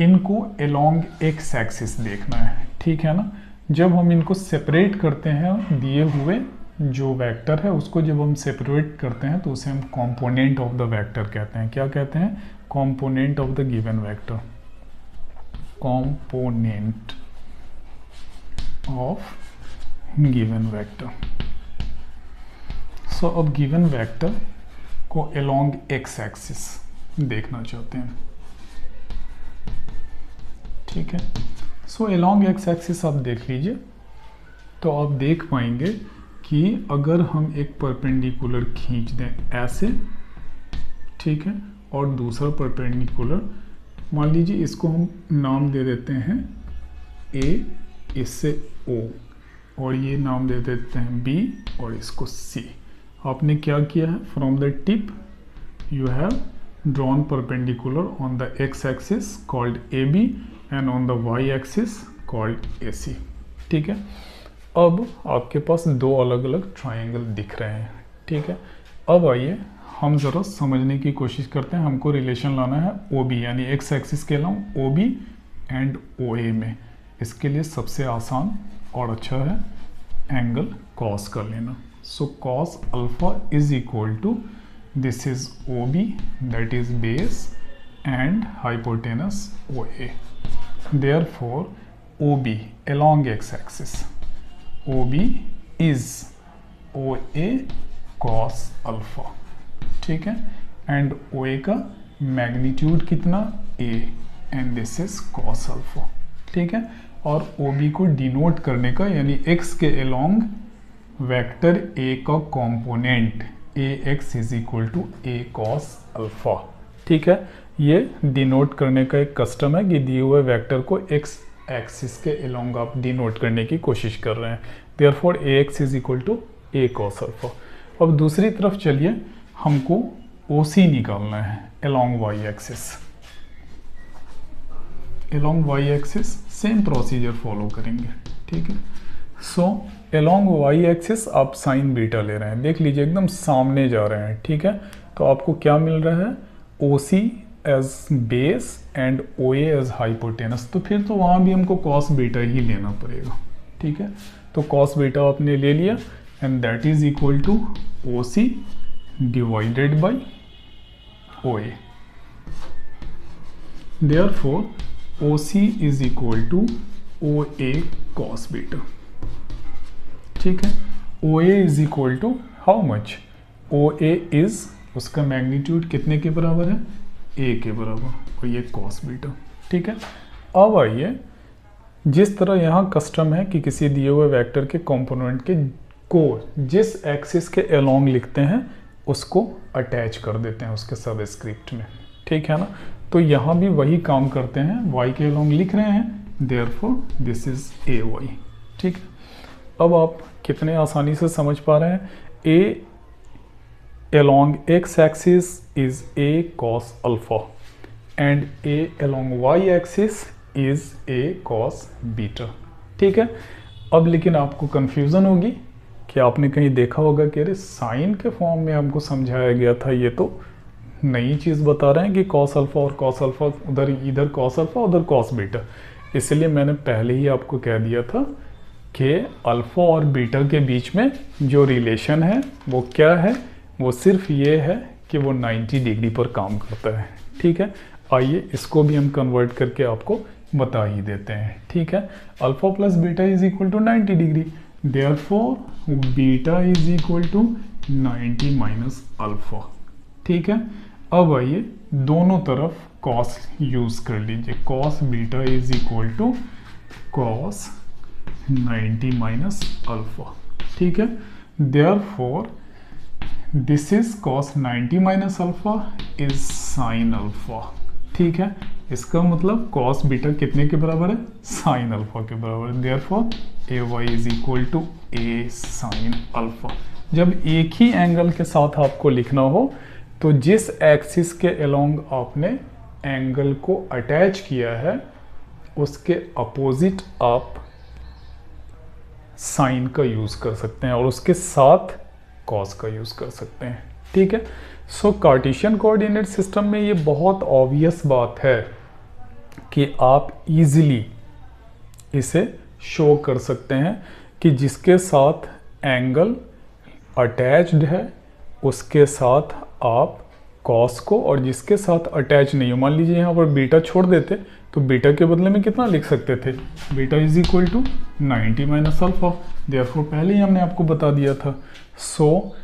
इनको अलोंग एक्स एक्सिस देखना है, ठीक है ना। जब हम इनको सेपरेट करते हैं, दिए हुए जो वेक्टर है उसको जब हम सेपरेट करते हैं तो उसे हम कंपोनेंट ऑफ द वेक्टर कहते हैं। क्या कहते हैं? Component of the given vector, component of given vector. So अब गिवन वेक्टर को अलोंग एक्स एक्सिस देखना चाहते हैं, ठीक है। सो अलोंग एक्स एक्सिस आप देख लीजिए तो आप देख पाएंगे कि अगर हम एक परपेंडिकुलर खींच दें ऐसे, ठीक है, और दूसरा परपेंडिकुलर, मान लीजिए इसको हम नाम दे देते हैं ए, इससे ओ, और ये नाम दे देते हैं बी और इसको सी। आपने क्या किया है? From the tip you have drawn perpendicular on the X axis called A B and on the Y axis called A C, ठीक है। अब आपके पास दो अलग अलग ट्रायंगल दिख रहे हैं, ठीक है। अब आइए हम ज़रा समझने की कोशिश करते हैं। हमको रिलेशन लाना है ओ बी यानी एक्स एक्सिस के अलावा ओ बी एंड ओ ए में। इसके लिए सबसे आसान और अच्छा है एंगल कॉस कर लेना। So cos alpha is equal to this is O B that is base and hypotenuse O A. Therefore O B along x axis, O B is O A cos alpha, ठीक है। And O A का magnitude कितना? A, and this is cos alpha, ठीक है। और O B को denote करने का यानी एक्स के अलोंग वेक्टर ए का component A X is equal to A cos alpha, ठीक है। ये डिनोट करने का एक कस्टम है कि दिए हुए वेक्टर को एक्स एक्सिस के अलोंग आप डिनोट करने की कोशिश कर रहे हैं। Therefore A X is equal to A cos alpha. अब दूसरी तरफ चलिए, हमको ओ सी निकालना है along Y axis. Along Y axis same procedure follow करेंगे, ठीक है। सो अलोंग वाई एक्सिस आप साइन बीटा ले रहे हैं, देख लीजिए एकदम सामने जा रहे हैं, ठीक है। तो आपको क्या मिल रहा है? O C as base and O A as hypotenuse. तो फिर तो वहाँ भी हमको कॉस बीटा ही लेना पड़ेगा, ठीक है। तो कॉस बीटा आपने ले लिया and that is equal to O C divided by O A. Therefore O C is equal to O A cos beta, ठीक है। O A is equal to how much? O A is, उसका magnitude कितने के बराबर है? ए के बराबर, और ये कॉस बीटा, ठीक है। अब आइए, जिस तरह यहाँ कस्टम है कि किसी दिए हुए वेक्टर के कंपोनेंट के को जिस एक्सिस के अलोंग लिखते हैं उसको अटैच कर देते हैं उसके सबस्क्रिप्ट में, ठीक है ना। तो यहाँ भी वही काम करते हैं, y के अलोंग लिख रहे हैं, therefore this is A Y, ठीक है। अब आप कितने आसानी से समझ पा रहे हैं? ए along x axis is a cos alpha and a along y axis is a cos beta, ठीक है। अब लेकिन आपको कंफ्यूजन होगी कि आपने कहीं देखा होगा कि अरे साइन के फॉर्म में हमको समझाया गया था, ये तो नई चीज़ बता रहे हैं कि cos अल्फा और cos अल्फा, उधर इधर cos अल्फा उधर cos बीटा। इसलिए मैंने पहले ही आपको कह दिया था कि अल्फा और बीटा के बीच में जो रिलेशन है वो क्या है? वो सिर्फ ये है कि वो 90 डिग्री पर काम करता है, ठीक है। आइए इसको भी हम कन्वर्ट करके आपको बता ही देते हैं, ठीक है। Alpha plus beta is equal to 90 degree, therefore beta is equal to 90 minus alpha, ठीक है। अब आइए दोनों तरफ कॉस यूज कर लीजिए, cos beta is equal to cos 90 minus alpha, ठीक है। Therefore this is cos 90 minus alpha is sin alpha, ठीक है। इसका मतलब cos बीटा कितने के बराबर है? sin अल्फा के बराबर है। Therefore A Y is equal to A sin alpha. जब एक ही एंगल के साथ आपको लिखना हो तो जिस एक्सिस के अलोंग आपने एंगल को अटैच किया है उसके अपोजिट आप साइन का यूज़ कर सकते हैं और उसके साथ कॉस का यूज़ कर सकते हैं। ठीक है, सो कार्टेशियन कोऑर्डिनेट सिस्टम में ये बहुत ऑब्वियस बात है कि आप इजीली इसे शो कर सकते हैं कि जिसके साथ एंगल अटैच्ड है उसके साथ आप कॉस को, और जिसके साथ अटैच नहीं हो, मान लीजिए यहाँ पर बीटा छोड़ देते तो बीटा के बदले में कितना लिख सकते थे, beta is equal to 90 minus alpha. Therefore पहले ही हमने आपको बता दिया था। सो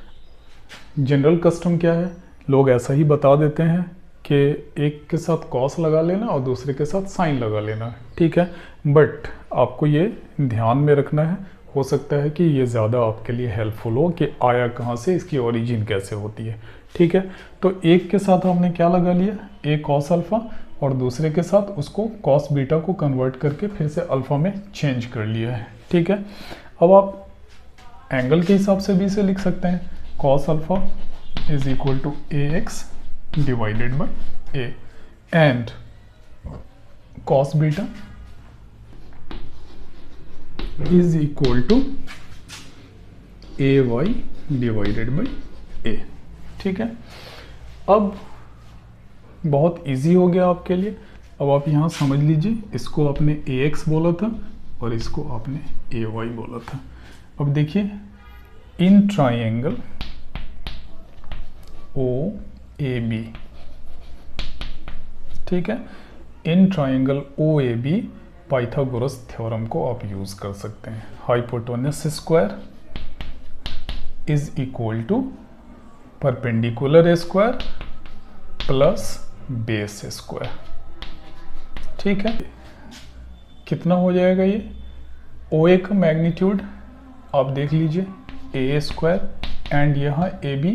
जनरल कस्टम क्या है, लोग ऐसा ही बता देते हैं कि एक के साथ कॉस लगा लेना और दूसरे के साथ साइन लगा लेना। ठीक है, बट आपको ये ध्यान में रखना है, हो सकता है कि ये ज़्यादा आपके लिए हेल्पफुल हो कि आया कहाँ से, इसकी ओरिजिन कैसे होती है। ठीक है, तो एक के साथ हमने क्या लगा लिया, ए कॉस अल्फ़ा, और दूसरे के साथ उसको कॉस बीटा को कन्वर्ट करके फिर से अल्फ़ा में चेंज कर लिया है। ठीक है, अब आप एंगल के हिसाब से भी इसे लिख सकते हैं, cos alpha is equal to A x divided by A, and cos beta is equal to A Y divided by A. ठीक है, अब बहुत इजी हो गया आपके लिए। अब आप यहाँ समझ लीजिए, इसको आपने ए एक्स बोला था और इसको आपने ए वाई बोला था। अब देखिए, इन ट्राइंगल ओ ए बी, ठीक है, in triangle O A B Pythagoras theorem को आप यूज कर सकते हैं। Hypotenuse square is equal to perpendicular square plus base square. ठीक है, कितना हो जाएगा ये, ओ ए का मैग्नीट्यूड आप देख लीजिए ए स्क्वायर, एंड यहाँ ए बी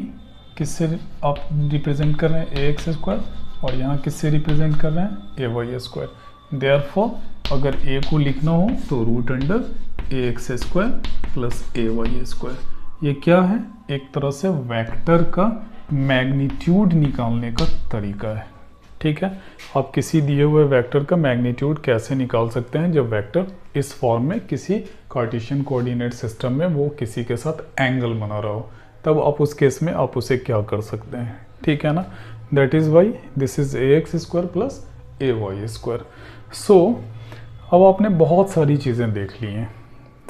किससे आप रिप्रेजेंट कर रहे हैं, ए एक्स स्क्वायर, और यहाँ किससे रिप्रेजेंट कर रहे हैं, ए वाई स्क्वायर। देयरफॉर अगर ए को लिखना हो तो रूट अंडर ए एक्स स्क्वायर प्लस ए वाई स्क्वायर। ये क्या है, एक तरह से वेक्टर का मैग्नीट्यूड निकालने का तरीका है। ठीक है, आप किसी दिए हुए वेक्टर का मैग्नीट्यूड कैसे निकाल सकते हैं, जब वेक्टर इस फॉर्म में किसी कार्टेशियन कोऑर्डिनेट सिस्टम में वो किसी के साथ एंगल बना रहा हो, तब आप उस केस में आप उसे क्या कर सकते हैं। ठीक है ना, that is why this is A x square plus A Y square. So अब आपने बहुत सारी चीज़ें देख ली हैं।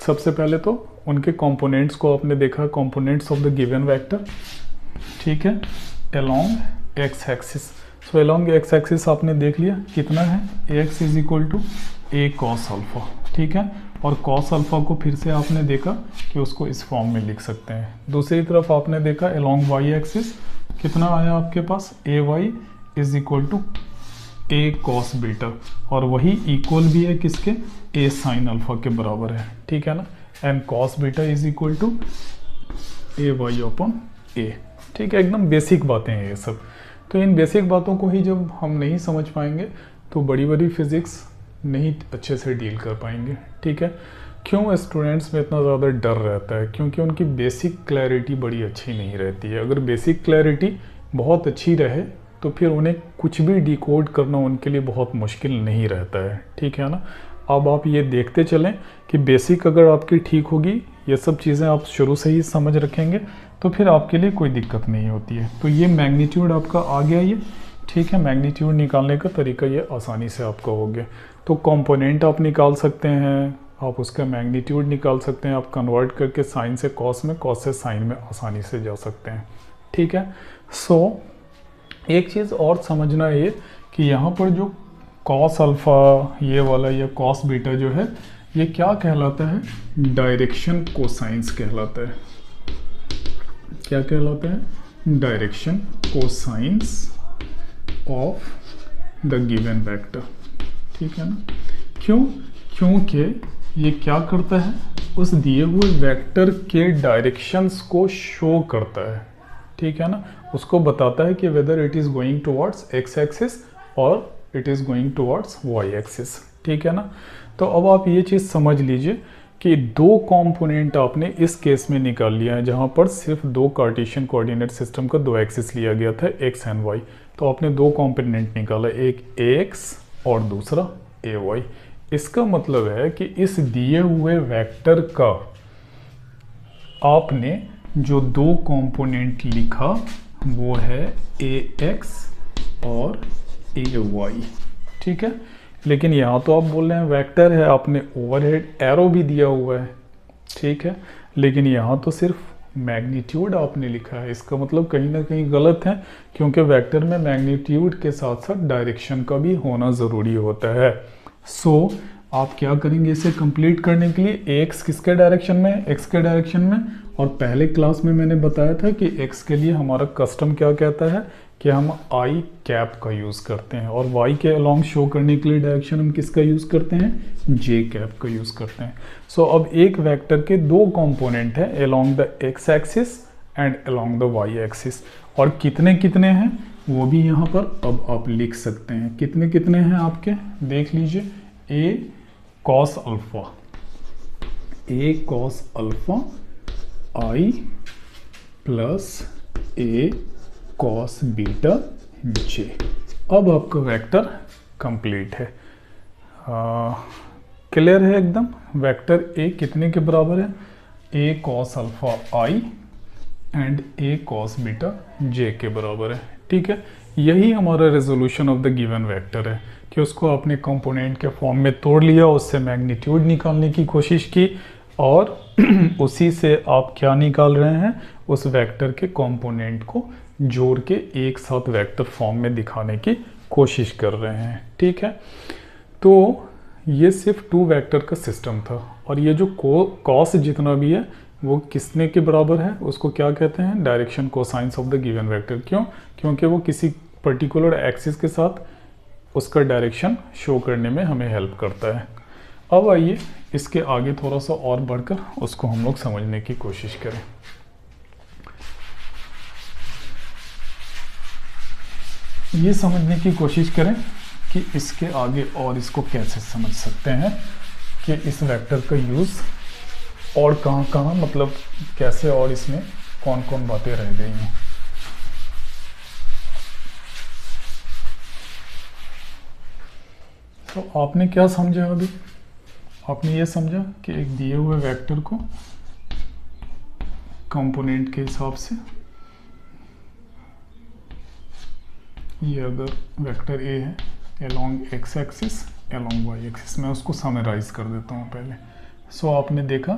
सबसे पहले तो उनके कंपोनेंट्स को आपने देखा, components of the given vector. ठीक है, along x axis, so along x axis आपने देख लिया कितना है, A X is equal to A cos alpha. ठीक है, और कॉस अल्फा को फिर से आपने देखा कि उसको इस फॉर्म में लिख सकते हैं। दूसरी तरफ आपने देखा अलोंग वाई एक्सिस कितना आया आपके पास, A Y is equal to A cos beta, और वही इक्वल भी है किसके, ए साइन अल्फा के बराबर है। ठीक है ना, and cos beta is equal to A Y upon ए। ठीक है, एकदम बेसिक बातें हैं ये सब। तो इन बेसिक बातों को ही जब हम नहीं समझ पाएंगे तो बड़ी बड़ी फिजिक्स नहीं अच्छे से डील कर पाएंगे। ठीक है, क्यों स्टूडेंट्स में इतना ज़्यादा डर रहता है, क्योंकि उनकी बेसिक क्लैरिटी बड़ी अच्छी नहीं रहती है। अगर बेसिक क्लैरिटी बहुत अच्छी रहे तो फिर उन्हें कुछ भी डिकोड करना उनके लिए बहुत मुश्किल नहीं रहता है। ठीक है ना, अब आप ये देखते चलें कि बेसिक अगर आपकी ठीक होगी, ये सब चीज़ें आप शुरू से ही समझ रखेंगे तो फिर आपके लिए कोई दिक्कत नहीं होती है। तो ये मैग्नीट्यूड आपका आ गया ये। ठीक है, मैग्नीट्यूड निकालने का तरीका ये आसानी से आपका हो गया। तो कंपोनेंट आप निकाल सकते हैं, आप उसका मैग्नीट्यूड निकाल सकते हैं, आप कन्वर्ट करके साइन से कॉस में, कॉस से साइन में आसानी से जा सकते हैं। ठीक है, सो एक चीज़ और समझना ये कि यहाँ पर जो कॉस अल्फ़ा ये वाला या कॉस बीटा जो है, ये क्या कहलाता है, डायरेक्शन कोसाइंस कहलाता है। क्या कहलाता है, direction cosines of the given vector. ठीक है ना, क्यों, क्योंकि ये क्या करता है, उस दिए हुए वेक्टर के डायरेक्शंस को शो करता है। ठीक है ना, उसको बताता है कि whether it is going towards X axis और it is going towards Y axis. ठीक है ना, तो अब आप ये चीज़ समझ लीजिए कि दो कंपोनेंट आपने इस केस में निकाल लिया है जहां पर सिर्फ दो कार्टेशियन कोऑर्डिनेट सिस्टम का दो एक्सिस लिया गया था एक्स एंड वाई। तो आपने दो कंपोनेंट निकाला, एक एक्स और दूसरा ए वाई। इसका मतलब है कि इस दिए हुए वेक्टर का आपने जो दो कंपोनेंट लिखा वो है ए एक्स और ए वाई, ठीक है। लेकिन यहाँ तो आप बोल रहे हैं वेक्टर है, आपने ओवरहेड एरो भी दिया हुआ है, ठीक है। लेकिन यहाँ तो सिर्फ मैग्नीट्यूड आपने लिखा है, इसका मतलब कहीं ना कहीं गलत है, क्योंकि वेक्टर में मैग्नीट्यूड के साथ साथ डायरेक्शन का भी होना ज़रूरी होता है। सो आप क्या करेंगे इसे कंप्लीट करने के लिए, एक्स किसके डायरेक्शन में, एक्स के डायरेक्शन में। और पहले क्लास में मैंने बताया था कि एक्स के लिए हमारा कस्टम क्या कहता है कि हम आई कैप का यूज़ करते हैं, और वाई के अलॉन्ग शो करने के लिए डायरेक्शन हम किसका यूज़ करते हैं, जे कैप का यूज़ करते हैं। सो अब एक वेक्टर के दो कंपोनेंट हैं along the X axis and along the Y axis, और कितने कितने हैं वो भी यहाँ पर अब आप लिख सकते हैं। कितने कितने हैं आपके देख लीजिए, ए कॉस अल्फा, ए कॉस अल्फा आई प्लस ए कॉस बीटा जे। अब आपका वेक्टर कंप्लीट है, क्लियर है एकदम। वेक्टर ए कितने के बराबर है, ए cos alpha I and A cos beta J के बराबर है, ठीक है। यही हमारा resolution of the given vector है कि उसको आपने कंपोनेंट के फॉर्म में तोड़ लिया, उससे मैग्नीट्यूड निकालने की कोशिश की, और उसी से आप क्या निकाल रहे हैं, उस वेक्टर के कंपोनेंट को जोड़ के एक साथ वेक्टर फॉर्म में दिखाने की कोशिश कर रहे हैं, ठीक है। तो ये सिर्फ टू वेक्टर का सिस्टम था, और ये जो कॉस जितना भी है वो किसने के बराबर है, उसको क्या कहते हैं, direction cosines of the given vector. क्यों, क्योंकि वो किसी पर्टिकुलर एक्सिस के साथ उसका डायरेक्शन शो करने में हमें हेल्प करता है। अब आइए इसके आगे थोड़ा सा और बढ़कर उसको हम लोग समझने की कोशिश करें। ये समझने की कोशिश करें कि इसके आगे और इसको कैसे समझ सकते हैं कि इस वेक्टर का यूज़ और कहाँ कहाँ, मतलब कैसे, और इसमें कौन कौन बातें रह गई हैं। तो आपने क्या समझा अभी, आपने ये समझा कि एक दिए हुए वेक्टर को कंपोनेंट के हिसाब से, ये अगर वेक्टर ए है along x axis along Y axis, मैं उसको समराइज कर देता हूँ पहले। सो आपने देखा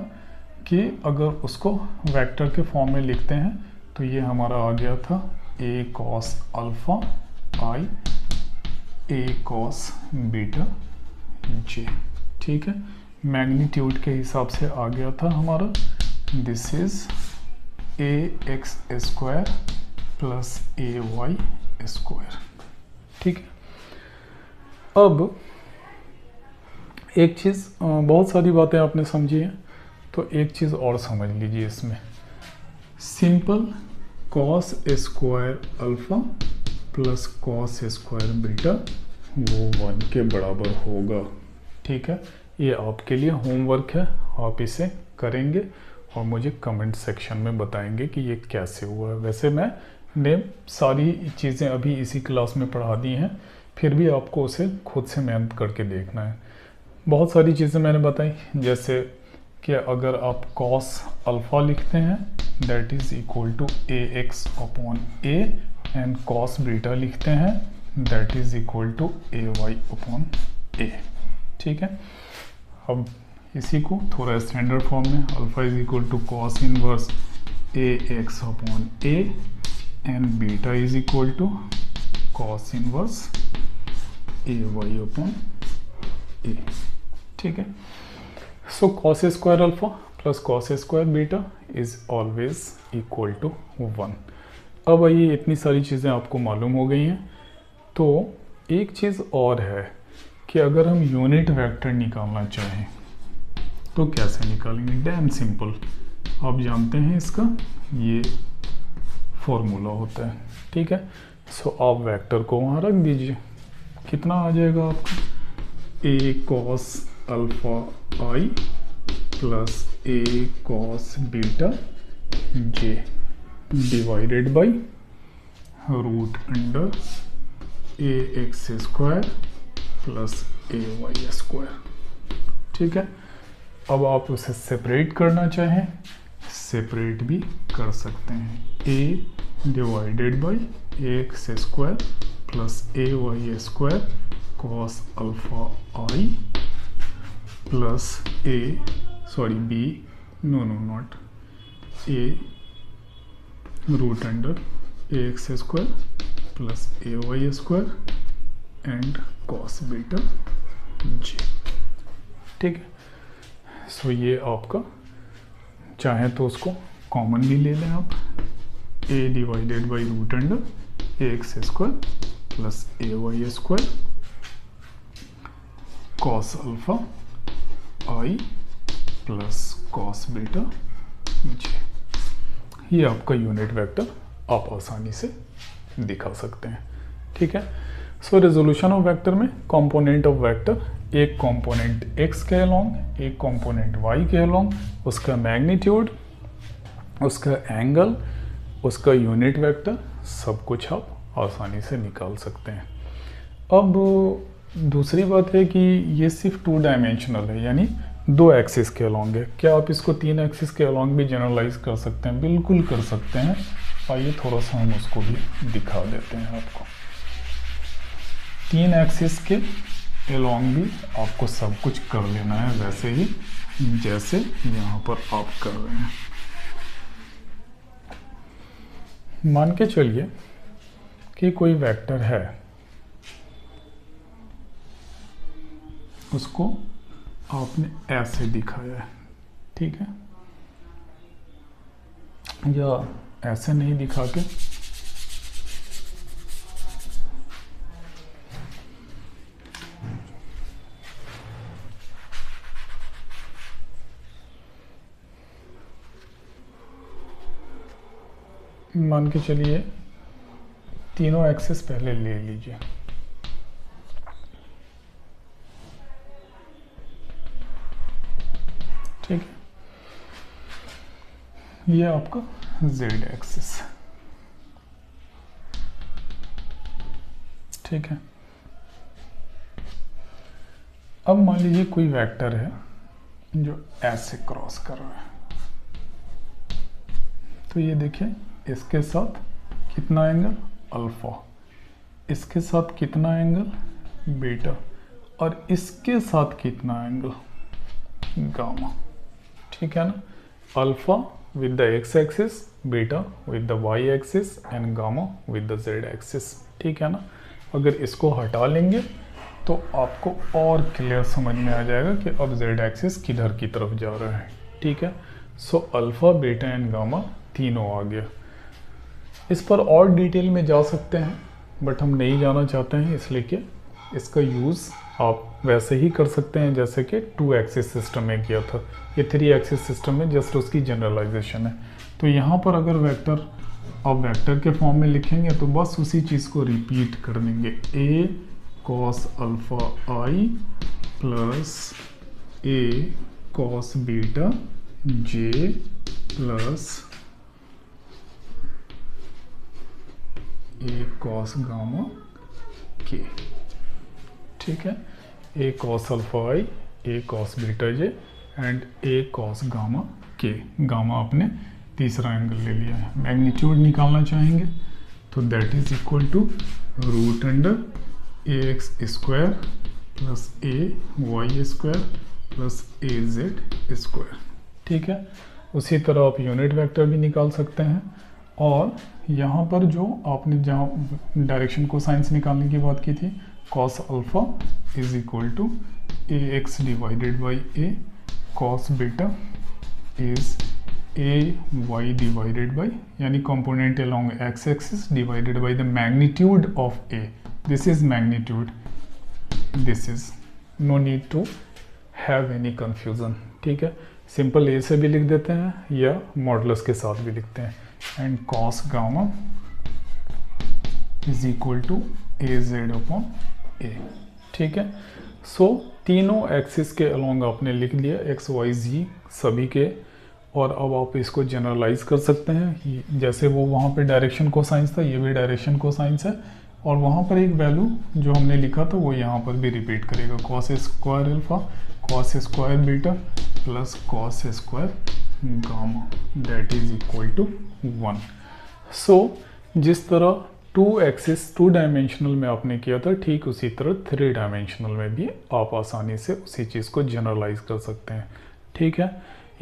कि अगर उसको वेक्टर के फॉर्म में लिखते हैं तो ये हमारा आ गया था ए cos alpha i a cos beta जे, ठीक है। मैग्नीट्यूड के हिसाब से आ गया था हमारा this is A x square plus A Y square, ठीक है। अब एक चीज़, बहुत सारी बातें आपने समझी हैं, तो एक चीज़ और समझ लीजिए इसमें, simple cos square alpha plus cos square beta वो 1 के बराबर होगा, ठीक है। ये आपके लिए होमवर्क है, आप इसे करेंगे और मुझे कमेंट सेक्शन में बताएंगे कि ये कैसे हुआ है। वैसे मैंने सारी चीज़ें अभी इसी क्लास में पढ़ा दी हैं, फिर भी आपको उसे खुद से मेहनत करके देखना है। बहुत सारी चीज़ें मैंने बताई, जैसे कि अगर आप कॉस अल्फ़ा लिखते हैं that is equal to A X upon A, and cos beta लिखते हैं that is equal to A Y upon ए, ठीक है। अब इसी को थोड़ा स्टैंडर्ड फॉर्म में, alpha is equal to cos inverse A X upon A and beta is equal to cos inverse A Y upon ए, ठीक है। So cos square alpha plus cos square beta is always equal to 1। अब ये इतनी सारी चीज़ें आपको मालूम हो गई हैं, तो एक चीज़ और है कि अगर हम यूनिट वेक्टर निकालना चाहें तो कैसे निकालेंगे, डैम सिंपल, आप जानते हैं इसका ये फॉर्मूला होता है, ठीक है। सो आप वेक्टर को वहाँ रख दीजिए, कितना आ जाएगा आपका, A cos alpha I plus A cos beta J divided by root under A x square plus A Y square. ठीक है, अब आप उसे सेपरेट करना चाहें सेपरेट भी कर सकते हैं। a divided by a x square plus A Y square cos alpha I plus b not a root under A x square plus A Y square and cos beta j. ठीक है, so ये आपका, चाहे तो उसको common भी ले लें आप, a divided by root under A x square plus A Y square cos alpha I plus cos beta j. ये आपका यूनिट वेक्टर आप आसानी से दिखा सकते हैं। ठीक है, सो रेजोल्यूशन ऑफ वेक्टर में कंपोनेंट ऑफ वेक्टर, एक कंपोनेंट x के अलोंग, एक कंपोनेंट y के अलोंग, उसका मैग्नीट्यूड, उसका एंगल, उसका यूनिट वेक्टर, सब कुछ आप आसानी से निकाल सकते हैं। अब दूसरी बात है कि ये सिर्फ 2 डायमेंशनल है, यानी 2 एक्सिस के अलोंग है। क्या आप इसको 3 एक्सिस के अलोंग भी जनरलाइज कर सकते हैं? बिल्कुल कर सकते हैं। आइए थोड़ा सा हम उसको भी दिखा देते हैं आपको। 3 एक्सिस के अलोंग भी आपको सब कुछ कर लेना है, वैसे ही जैसे यहाँ पर आप कर रहे हैं। मान के चलिए कि कोई वेक्टर है, उसको आपने ऐसे दिखाया है, ठीक है, या ऐसे नहीं दिखा के मान के चलिए तीनों एक्सिस पहले ले लीजिए। ठीक है, ये आपका z एक्सिस। ठीक है, अब मान लीजिए कोई वेक्टर है जो ऐसे क्रॉस कर रहा है, तो ये देखिए इसके साथ कितना एंगल अल्फा, इसके साथ कितना एंगल बीटा, और इसके साथ कितना एंगल गामा। ठीक है ना, alpha with the X axis, beta with the Y axis and gamma with the Z axis. ठीक है ना, अगर इसको हटा लेंगे तो आपको और क्लियर समझ में आ जाएगा कि अब जेड एक्सिस किधर की तरफ जा रहा है। ठीक है, so alpha beta and gamma तीनों आ गया। इस पर और डिटेल में जा सकते हैं, बट हम नहीं जाना चाहते हैं, इसलिए कि इसका यूज़ आप वैसे ही कर सकते हैं जैसे कि 2 एक्सिस सिस्टम में किया था। ये 3 एक्सिस सिस्टम में जस्ट उसकी जनरलाइजेशन है। तो यहाँ पर अगर वेक्टर आप वेक्टर के फॉर्म में लिखेंगे तो बस उसी चीज़ को रिपीट कर देंगे, a cos alpha I plus A cos beta j plus A cos gamma k. ठीक है, ए cos alpha i, a cos beta j and A cos gamma k. Gamma आपने तीसरा एंगल ले लिया है। मैग्नीट्यूड निकालना चाहेंगे तो that is equal to root under A x square plus A Y square plus A Z square. ठीक है, उसी तरह आप यूनिट वेक्टर भी निकाल सकते हैं। और यहाँ पर जो आपने जहाँ डायरेक्शन को साइंस निकालने की बात की थी, cos alpha is equal to A x divided by a, cos beta is A Y divided by, यानी component along x axis divided by the magnitude of a. This is magnitude, this is, no need to have any confusion. ठीक है, simple ए से भी लिख देते हैं या modulus के साथ भी लिखते हैं। And cos gamma is equal to a z upon ए। ठीक है, सो तीनों एक्सिस के अलोंग आपने लिख लिया एक्स वाई जी सभी के, और अब आप इसको जनरलाइज कर सकते हैं। जैसे वो वहाँ पे डायरेक्शन कोसाइंस था, ये भी डायरेक्शन कोसाइंस है, और वहाँ पर एक वैल्यू जो हमने लिखा था वो यहाँ पर भी रिपीट करेगा, cos square alpha cos square beta plus cos square gamma that is equal to 1। So जिस तरह 2 एक्सिस 2 डायमेंशनल में आपने किया था, ठीक उसी तरह 3 डायमेंशनल में भी आप आसानी से उसी चीज़ को जनरलाइज कर सकते हैं। ठीक है,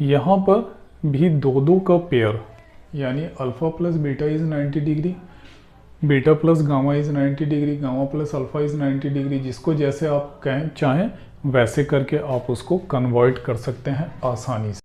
यहाँ पर भी दो का पेयर, यानी alpha plus beta is 90 degree, beta plus gamma is 90 degree, gamma plus alpha is 90 degree, जिसको जैसे आप कहें चाहें वैसे करके आप उसको कन्वर्ट कर सकते हैं आसानी से।